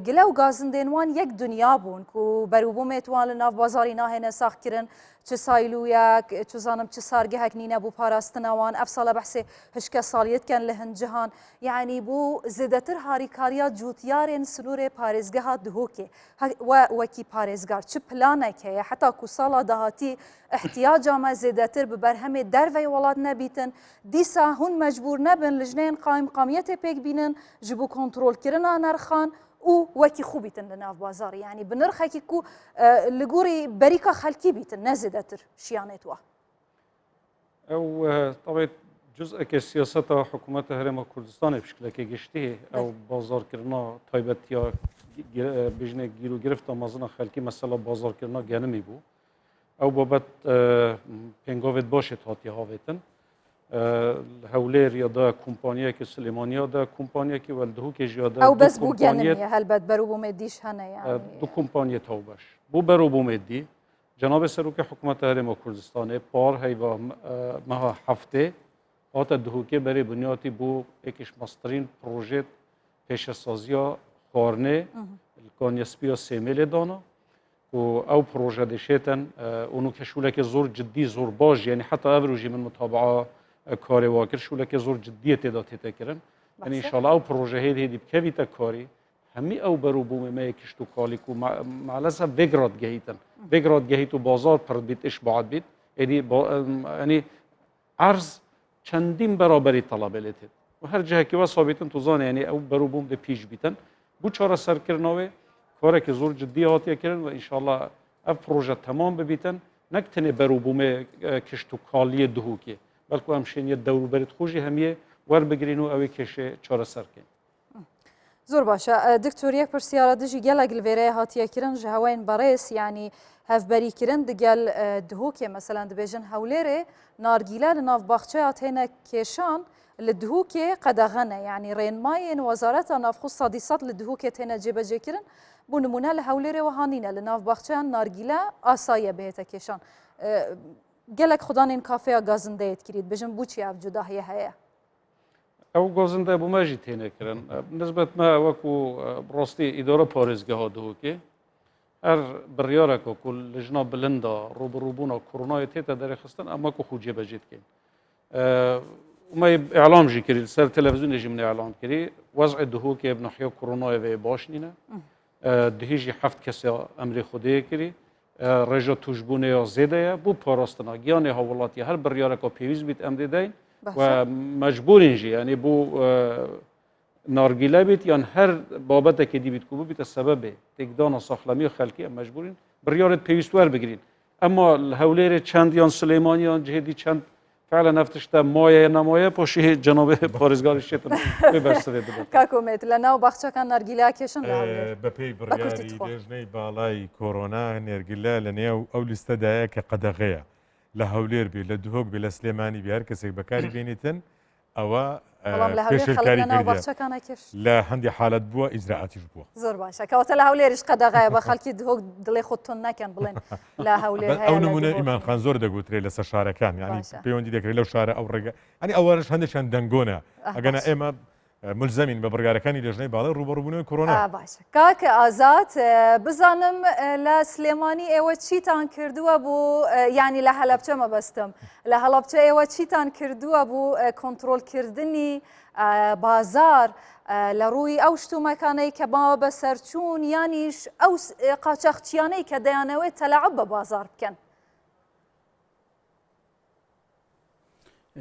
گلە و گازندێنوان یەک دنیا بوون و بەروبوومێتوان لە ناو بازاری ناهێنە ساختکردن چ سایلویەک چزانم چ سارگەهێک نینە بوو پاراستنەوان ئەف ساڵە بەحسێ هشکە ساڵیەتکەن لە هەنجەهان یعنی بوو زێدەتر هاریکاریە جوتیارێن سنوورێ پارێزگەها دهۆکێ وەکی پارێزگار چ پلانێک هەیە حتا کو ساڵا داهاتی احتیاجامە زێدەتر بە بەرهەمێ دەرڤەی وڵات نەبیتن دیسا هون مەجبور نەبن لژنێن قایمقامیەتێ پێک بینن ji بۆ کۆنتڕۆلکردنا نرخان و وەکی خوب بیتن لە ناو بازار یعنی بە نرخێکی کو لە گۆڕی بەریکە خەلکی بیتن نەزێدەتر شیانێتوە ئەو طبعا جزءێکی سیاسەتە حکوومەتە هەرێمە کوردستانی پشکلەکە گشتی ئەو بازارکردنا تایبەتیا بژنێک گیر و گرفتە مەزنە خەلکی مەسەلە بازارکردنا گەنمی بوو ئەو بابەت پێنگاوێت باشێت هاتی هاوێتن هەولێر یادا کۆمپانیایەکی سلێمانیادا کۆمپانیایەکی وەلدهوکێژیادا ئەو بەس بوو گەنمیە هەلبەت بەروبوومێدیش هەنەیە دوو کۆمپانیە تاو باش بوو بەروبوومێدی جناب سەرۆکی حکوومەتە هەرێمە کوردستانی پار هەیڤە مەها هەفتێ هاتە دهوکێ بەرێ بنیاتی بوو یەکیش مەسترین پرۆژێت پێشەسازیە خواردنێ کۆنیسپیە سێمێلێ دانا و ئەو پرۆژە دەشێتن ئونو کە شولێکی زۆر جددی زۆر باش یعنی حتا ئەڤروژی من متابعە کارێ واکرد شولێکی زۆر جددیە تێدا تێتەکردن یعنی ئینشاءالله ئەو پرۆژە هێدی بکەویتە کاری هەمی ئەو بەروبوومێمەیە کشت و کالیک و مالەسە بێگرات گەهیتن بێگرات گەهیت و بازار پڕ بیت ئش بعد بیت ینی عرض چەندین بەرابەری تەڵەبێ لێت و هەر جهەکی وا سابیتن توزانە یعنی ئەو بەروبووم دە پیش بیتن بوو چارەسەرکردنەوەی کارێکی زۆر جددی هاتیەکردن و ئینشاءالله ئەف پرۆژە تەمام ببیتن نەک تەنێ بەروبوومێ کشت و کالیە دهوکێ بەڵکو ئەم شوێنیە دەوروبەرت خۆشی هەمیە وەربگرین و ئەوەی کێشێ چارەسەرکەین زۆر باشە دکتۆر یەک پرسیارە دژی گەلێک لەوێرەیە هاتیەکردن ژە هەوەین بەڕێز ینی هەفبەریکردن دگەل دهۆکێ مەسەلەن دەبێژن هەولێرێ نارگیلە لە ناو باخچەیە هێنە کێشان لدهوكي قدغنا يعني رين ماين وزارة نافخو صادصات لدهوكي تينا جيبا جيكرن بو نمونه لهوليري وهانينا لناف باخچان نارگیلا آسایه بهتا کشان گلک خدانین کافه گازنده اید کرید بجن بو چی اف جداهیه هیا او گازنده بو ماجی تینه کرن نسبت ما وکو براستی اداره پارێزگه ها دهوکي هر بریاره که کل لجنا بلندا روبروبونا کرونا تیتا داری خستن اما که خود جیبا جید کن وما اعلام جي كري سر تلفزيون يجي من اعلام كري وضع دهوكي ابن حيو كورونا في باشنينا دهيجي حفت كسي امري خودي كري رجا توجبونه زيده بو باراستنا گيانه حوالاتي هر برياره كو بيوز بيت امدي دين ومجبورين جي يعني بو نارگيله بيت يعني هر بابته كي دي بيت كوبو بيت السبب تقدان ساخلامي خلقي مجبورين برياره بيوستوار بگرين اما الهوليري چند يان سليمانيان جهدي چند فعلا نفتشتا مایه نمایه پوشی جناب پارێزگاری شتن ببرسره دبت کاکومت لناو باخچکان نارگیله کشن بەپێی بڕیاری لێژنەی باڵای کۆڕۆنا نێرگیلە لە نێو ئەو لیستەدایە کە قەدەغەیە لە هەولێر بێ لە دهۆک بێ لە سلێمانی بێ هەر کەسێک بەکاری بێنیتن ئەوە پێشکاری لە هەندی حالت بووە ئیجراعاتیش بووە زۆر باشە کەواتە لە هەولێریش قەدەغایە بە خەڵکی دهۆک دڵێ خۆتون نەکەن بڵێن لە هەولێر ئەو نمونە ئیمانخان زۆر دەگوترێت لەسەر شارەکان یعنی پەیوەندی دەکرێت لەو شارە ئەو ڕێگە ئەنی ئەوەش هەندێکیان دەنگۆنە ئەگەنە ئێمە ملزمین بە بڕیارەکانی لێژنەی باڵای ڕوبەڕووبوونەوەی کۆڕۆنا باشە کاکە ئازاد بزانم لە سلێمانی ئێوە چیتان کردووە بوو ینی لە هەلەبچە مەبەستم لە هەڵەبچە ئێوە چیتان کردووە بوو کۆنتڕۆلکردنی بازار لە ڕووی ئەو شتومەکانەی کە باوە بەسەرچوون یانیش ئەو قاچەخچیانەی کە دەیانەوێت تەلاعب بە بازار بکەن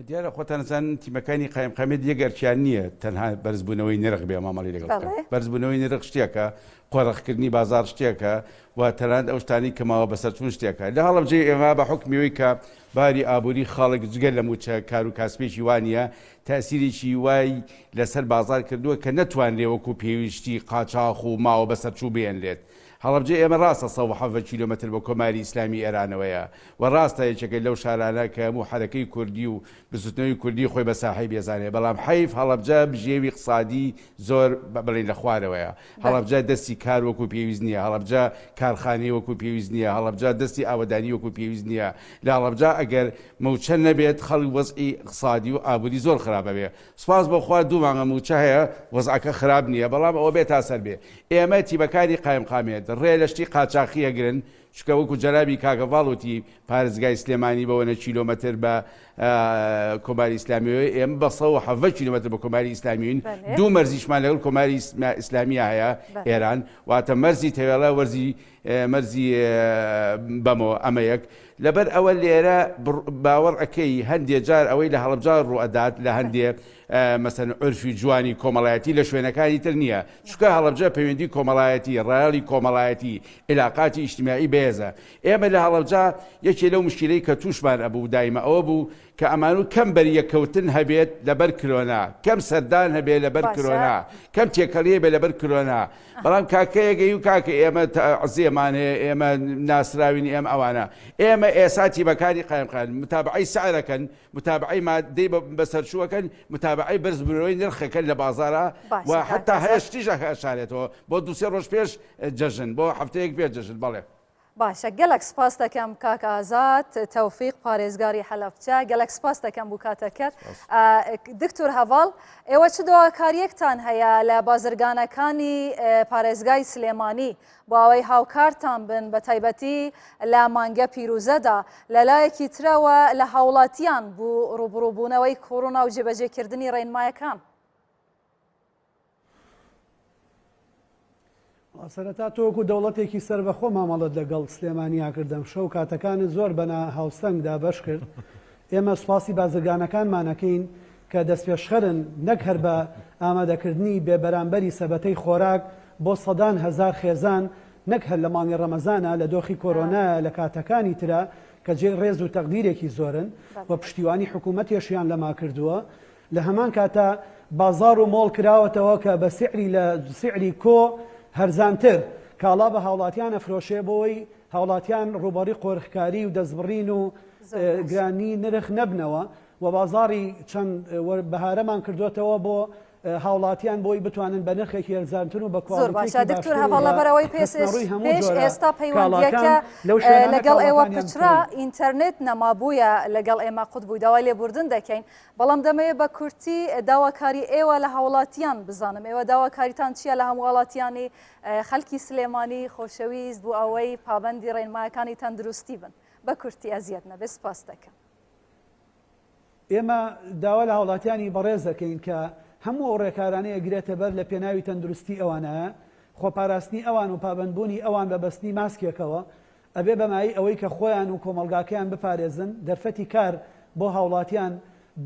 دیارە خۆتانزان تیمەکانی قایمقامێت یەگەرچیان نییە تەنها بەرزبوونەوەی نرخ بێ مامەڵی لەگەڵ بەرزبوونەوەی نرخ شتێکە قۆڕەخکردنی بازار شتێکە و تەنانەت ئەو شتانی کەماوە بەسەرچوون شتێکە لە هەڵەبجێ ئێمە بە حکمیەوەی کە باری ئابووری خاڵک جگەر لە موچە کار و کاسپێکی وانە تاسیرێکی وای لەسەر بازار کردووە کە نەتوانرێ وەکو پێویستی قاچاق و ماوە بەسەرچوو بێن لێت هەڵەبجێ ئێمە ڕاستە 170 کیلۆمەتر بە کۆماری ئیسلامی ئێرانەوەیە و ڕاستە یەکێکە لەو شارانە کە هەموو حرەکەی کوردی و بزوتنەوەی کوردی خۆی بە ساحی بێزانێ بەڵام حەیف هەڵەبجە بژێوی اقتصادی زۆر بڵێن لە خوارەوەیە هەڵەبجە دەستی کار وەکو پێویست نییە هەڵەبجە کارخانەی وەکو پێویست نییە هەڵەبجە دەستی ئاوەدانی وەکو پێویست نییە لە هەڵەبجە ئەگەر موچە نەبێت خەڵک وەزعی اقتصادی و ئابووری زۆر خراپە بێ سوپاس بەخوا دوو مانگە موچە هەیە وەزعەکە خراپ نییە بەڵام ئەوە بێت تا سەر بێ ئێمە تیبەکانی قایمقامێت ڕێ لە شتی قاچاقی ئەگرن چکە وەکو جەنابی کاکەڤاڵوتی پارێزگای سلێمانی بەوەنە کیلۆمەتر بە کۆماری ئیسلامیەوە ئێمە بە 170 کیلۆمەتر بە کۆماری ئیسلامیین دوو مەرزیشمان لەگەڵ کۆماری ئیسلامیە هەیە ئێران واتە مەرزی تەوێڵە مەرزی بەمەوە ئەمە یەک لەبەر ئەوە لێرە باوەڕ ئەەکەی هەندێک جار ئەوەی لە هەڵەبجار ڕوئەدات لە هەندێک مەسەن عرفی جوانی کۆمەڵایەتی لە شوێنەکانی تر نییە چکە هەڵەبجە پەیوەندی کۆمەڵایەتی ڕایاڵی کۆمەڵایەتی علاقاتی ئیجتیماعی بێزە ئێمە لە هەڵەبجا یەکێ لەو مشکلەی کە تووشمان ئەبوو دایمە ئەوە بوو کە ئەمان و کەم بەریەکەوتن هەبێت لەبەر کرۆنا کەم سەردان هەبێت لەبەر کرۆنا کەم تێکەڵیە بێ لەبەر کرۆنا بەڵام کاکەیەگەی و کاکە ئێمە عزیێمانەیە ئێمە ناسراوینی ئێمە ئەوانە ئێمە ئێساتی بەکاری قایمقان متابعی سعرەکەن متابعی مادەی بەسەرچووەکەن متابعی بەرزبوونەوەی نرخەکەن لە بازارە و حتا هەیەشتیژە هەشارێتەوە بۆ دووسێ ڕۆژ پێش جەژن بۆ هەفتەیەک پێ جەژن بەڵێ باشە گەلک سپاس دەکەم کاک ئازاد تەوفیق پارێزگاری حەلەبچە گەلک سپاس دەکەم بوو کاتەکەت دکتۆر هەڤاڵ ئێوە چ دواکاریەکتان هەیە لە بازرگانەکانی پارێزگای سلێمانی بۆ ئەوەی هاوکارتان بن بە تایبەتی لە مانگە پیرۆزەدا لەلایەکی ترەوە لە هاوڵاتیان بوو ڕوبڕووبوونەوەی کۆڕۆنا و جێبەجێکردنی ڕێنمایەکان سەرەتا تۆکو دەوڵەتێکی سەربەخۆ مامەڵەت لەگەڵ سلێمانیا کردم شەو کاتەکانی زۆر بەنا هاوسەنگدا بەش کرد ئێمە سوپاسی بازرگانەکانمانەکەین کە دەستپێشخەرن نەک هەر بە ئامادەکردنی بێبەرامبەری سەبەتەی خۆراک بۆ سەدان هەزار خێزان نەک هەر لە مانگی ڕەمەزانە لە دۆخی کۆرۆنا لە کاتەکانی ترە کە جێ ڕێز و تەقدیرێکی زۆرن و پشتیوانی حکوومەتێشیان لەما کردووە لە هەمان کاتە بازار و مۆڵ کراوەتەوە کە بە سعری کۆ هەرزانتر کاڵا بە هاوڵاتیان ئەفرۆشێ بۆی هاوڵاتیان ڕووبەڕی قۆرخکاری و دەستبڕین و گرانی نرخ نەبنەوە و بازاری چەند بەهارەمان کردوێتەوە بۆ هاوڵاتیان بۆی بتوانن بە نرخێکی هێرزانتر و بە زۆر باشە دکتۆر هەواڵە بەرەوەی پێش ئێستا پەیوەندیەکە لەگەڵ ئێوە پچرا ئینتەرنێت نەمابوویە لەگەڵ ئێمە قوت بووی داوای لێبوردن دەکەین بەڵام دەمەوێت بە کورتی داواکاری ئێوە لە هاوڵاتیان بزانم ئێوە داواکاریتان چییە لە هەموو وڵاتیانی خەڵکی سلێمانی خۆشەویست بوو ئەوەی پابەندی ڕێنمایەکانی تەندروستی بن بە کورتی ئەزیەت نەبێ سپاس دەکەم. ئێمە داوا لە هاوڵاتیانی بەڕێز دەکەین کە هەموو ئەو ڕێکارانەیە گرێتە بەر لە پێناوی تەندروستی ئەوانە خۆپاراستنی ئەوان و پابندبوونی ئەوان بە بەستنی ماسکێکەوە ئەبێ بەمایی ئەوەی کە خۆیان و کۆمەلگاکەیان بپارێزن دەرفەتی کار بۆ هاوڵاتیان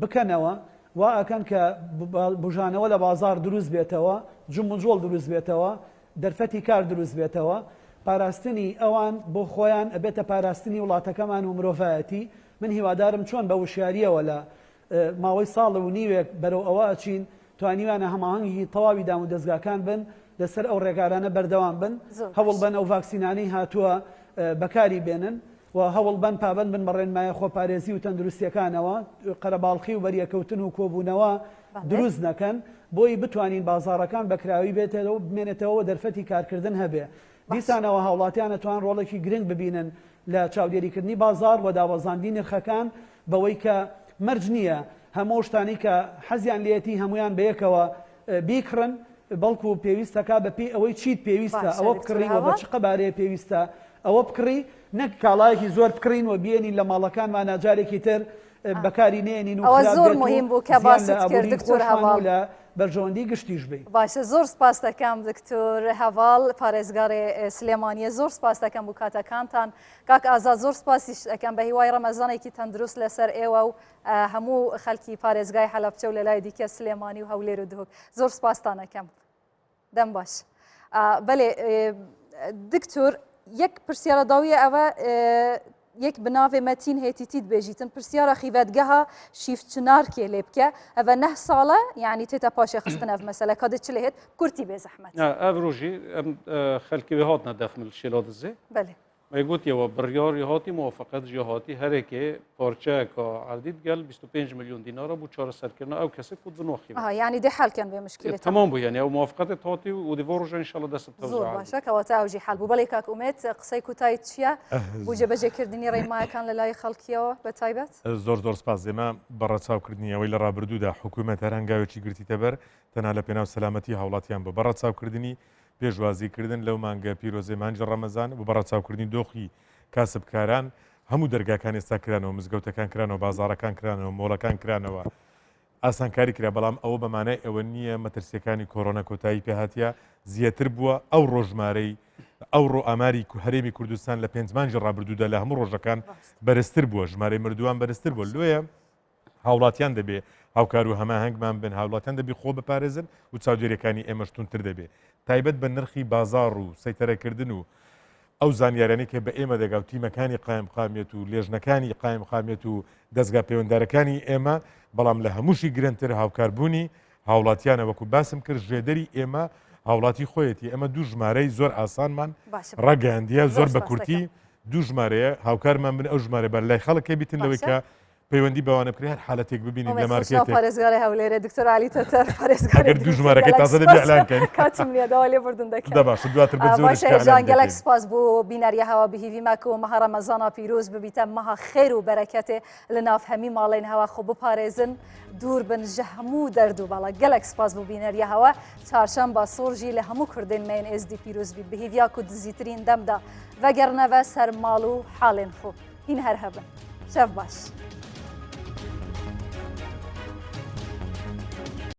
بکەنەوە وا ئەکەن کە بژانەوە لە بازار دروست بێتەوە جم و جۆڵ دروست بێتەوە دەرفەتی کار دروست بێتەوە پاراستنی ئەوان بۆ خۆیان ئەبێتە پاراستنی وڵاتەکەمان و مرۆڤایەتی من هیوادارم چۆن بە وشیاریەوە لە ماوەی ساڵ و نیوێک بەرەو ئەوە ئەچین توانیوانە هەماهەنگی تەواوی دام و دەستگاکان بن لەسەر ئەو ڕێگارانە بەردەوام بن هەوڵ بن ئەو ڤاکسینانەی هاتووە بەکاری بێنن و هەوڵ بن پابند بن بە ڕێنمایە خۆپارێزی و تەندروستیەکانەوە قەرەباڵقی و بەریەکەوتن و کۆبوونەوە دروست نەکەن بۆی بتوانین بازاڕەکان بەکراوی بێتەوە بمێنێتەوە دەرفەتی کارکردن هەبێ دیسانەوە هاوڵاتیان ئەتوان ڕۆڵێکی گرنگ ببینن لە چاودێریکردنی بازار و داوەزاندی نرخەکان بەوەی کە مەرج نییە هەموو شتانی کە حەزیان لێتی هەمویان بەیەکەوە بیکڕن بەڵکو و پێویستەکە بەپی ئەوەی چیت پێویستە ئەوە بکڕیوە بە چ قەبارەیە پێویستە ئەوە بکڕی نەک کاڵایەکی زۆر بکڕین و بێنین لە ماڵەکانمان ناجارێکی تر بەکاری نێنین و ئەوە زۆر مهم بوو کە باست کرد دکتۆر هەواڵ لە بەرژەوەندی گشتیش بێ باشە زۆر سپاس دەکەم دکتۆر هەواڵ پارێزگاری سلێمانیە زۆر سپاس دەکەم بوو کاتەکانتان کاک ئازاد زۆر سپاسیش دەکەم بە هیوای ڕەمەزانێکی تەندروست لەسەر ئێوە و هەموو خەڵکی پارێزگای حەلەبجە و لە لای دیکە سلێمانی و هەولێر و دهۆک زۆر سپاستان دەکەم دەم باش بەڵێ دکتۆر یەک پرسیارە داویە ئەوە یەک بناوێ مەتین هێتیتیت بێژیتن پرسیارە خیڤەتگەها شیفتچنار کێ لێ بکە ئەوە 9 ساڵە یعنی تێتە پاشێ خستن ئەف مەسەلە کە دچ لێت کورتی بێ زەحمەت ئەv ڕۆژی ئەم خەلکی وێ هاتنە دەفن شێلا دزێ بەێ مەگوتیەوە بڕیاری هاتی موافقەت ژی هاتی هەرێکێ پارچەکە عەردیت گەل 25 میلیۆن دینارە بوو چارەسەرکردن ئەو کەسێک و بنۆخی یعنی دێ حەلکەن بێ مشکلێت تەمام بوو یعنی ئەو موافقەت هاتی و دیڤۆ ڕۆژە ئینشاڵڵا دەست زۆر باشە کەواتە ئەوژی حەل بوو بەڵێ کاک ئومێد قسەی کوتای چییە بوو جێبەجێکردنی ڕێمایەکان لە لای خەڵکیەوە بە تایبەت زۆر سپاس ئێمە بەڕەچاوکردنی ئەوەی لە ڕابردوودا حکوومەت هەر هەنگاوێکی گرتیتە بەر تەنها لە پێناو سەلامەتی هاوڵاتیان بە بەڕەچاوکردنی پێشوازیکردن لەو مانگە پیرۆزەی مانجی ڕەمەزان و بەڕەچاوکردنی دۆخی کاسبکاران هەموو دەرگاکان ئێستا کرانەوە مزگەوتەکان کرانەوە بازارەکان کرانەوە مۆڵەکان کرانەوە ئاسانکاری کرا بەڵام ئەوە بەمانای ئەوە نییە مەترسیەکانی کۆڕۆنە کۆتایی پێهاتیە زیاتر بووە ئەو ڕۆژمارەی ئەو ڕۆ ئاماری هەرێمی کوردستان لە 5 مانجی ڕابردوودا لە هەموو ڕۆژەکان بەرزتر بووە ژمارەی مردووان بەرزتر بووە لۆیە هاوڵاتیان دەبێ هاوکار و هەماهەنگمان بن هاوڵاتیان دەبی خۆ بپارێزن و چاودێریەکانی ئێمەشتونتر دەبێ تایبەت بە نرخی بازار و سەیتەرەکردن و ئەو زانیارانی کە بە ئێمە دەگاو تیمەکانی قایم قامێت و لێژنەکانی قایم قامێت و دەستگا پەیوەنددارەکانی ئێمە بەڵام لە هەمووشی گرنگتر هاوکاربوونی هاوڵاتیانە وەکو باسم کرد ژێدەری ئێمە هاوڵاتی خۆیەتی ئەمە دوو ژمارەی زۆر ئاسانمان ڕەگەاندیە زۆر بە کورتی دوو ژمارەیە هاوکارمان بن ئەو ژمارە بەر لای خەڵکە بیتن لەوەی کە پەیوەندی بەوانە بکرێت حالەتێک ببینین لە مارکێت پارێزگاری هەولێرە دکتۆر علی تەتەر پارێزگاری دوو ژمارەکە تازە دەبێ ئەلانکەین کاتم نییە داوا لێبوردن دەکەم باش دواتر باشە گەلێک سپاس بۆ بینەریە هەوا بهیوی ماکە و مەها ڕەمەزانە پیرۆز ببیتە مەها خێر و بەرەکەتێ لە ناو هەمی ماڵین هەوا خۆ بپارێزن دوور بن ژە هەموو دەرد و بەڵە گەلێک سپاس بۆ بینەریە هەوا چارشەمبە سۆرژی لە هەموو کوردین مێن ئێزدی پیرۆز بیت بهیویا و دزیترین دەمدا ڤەگەرنەڤە سەر ماڵ و حاڵێن خۆ هین هەر هەبن شەف باش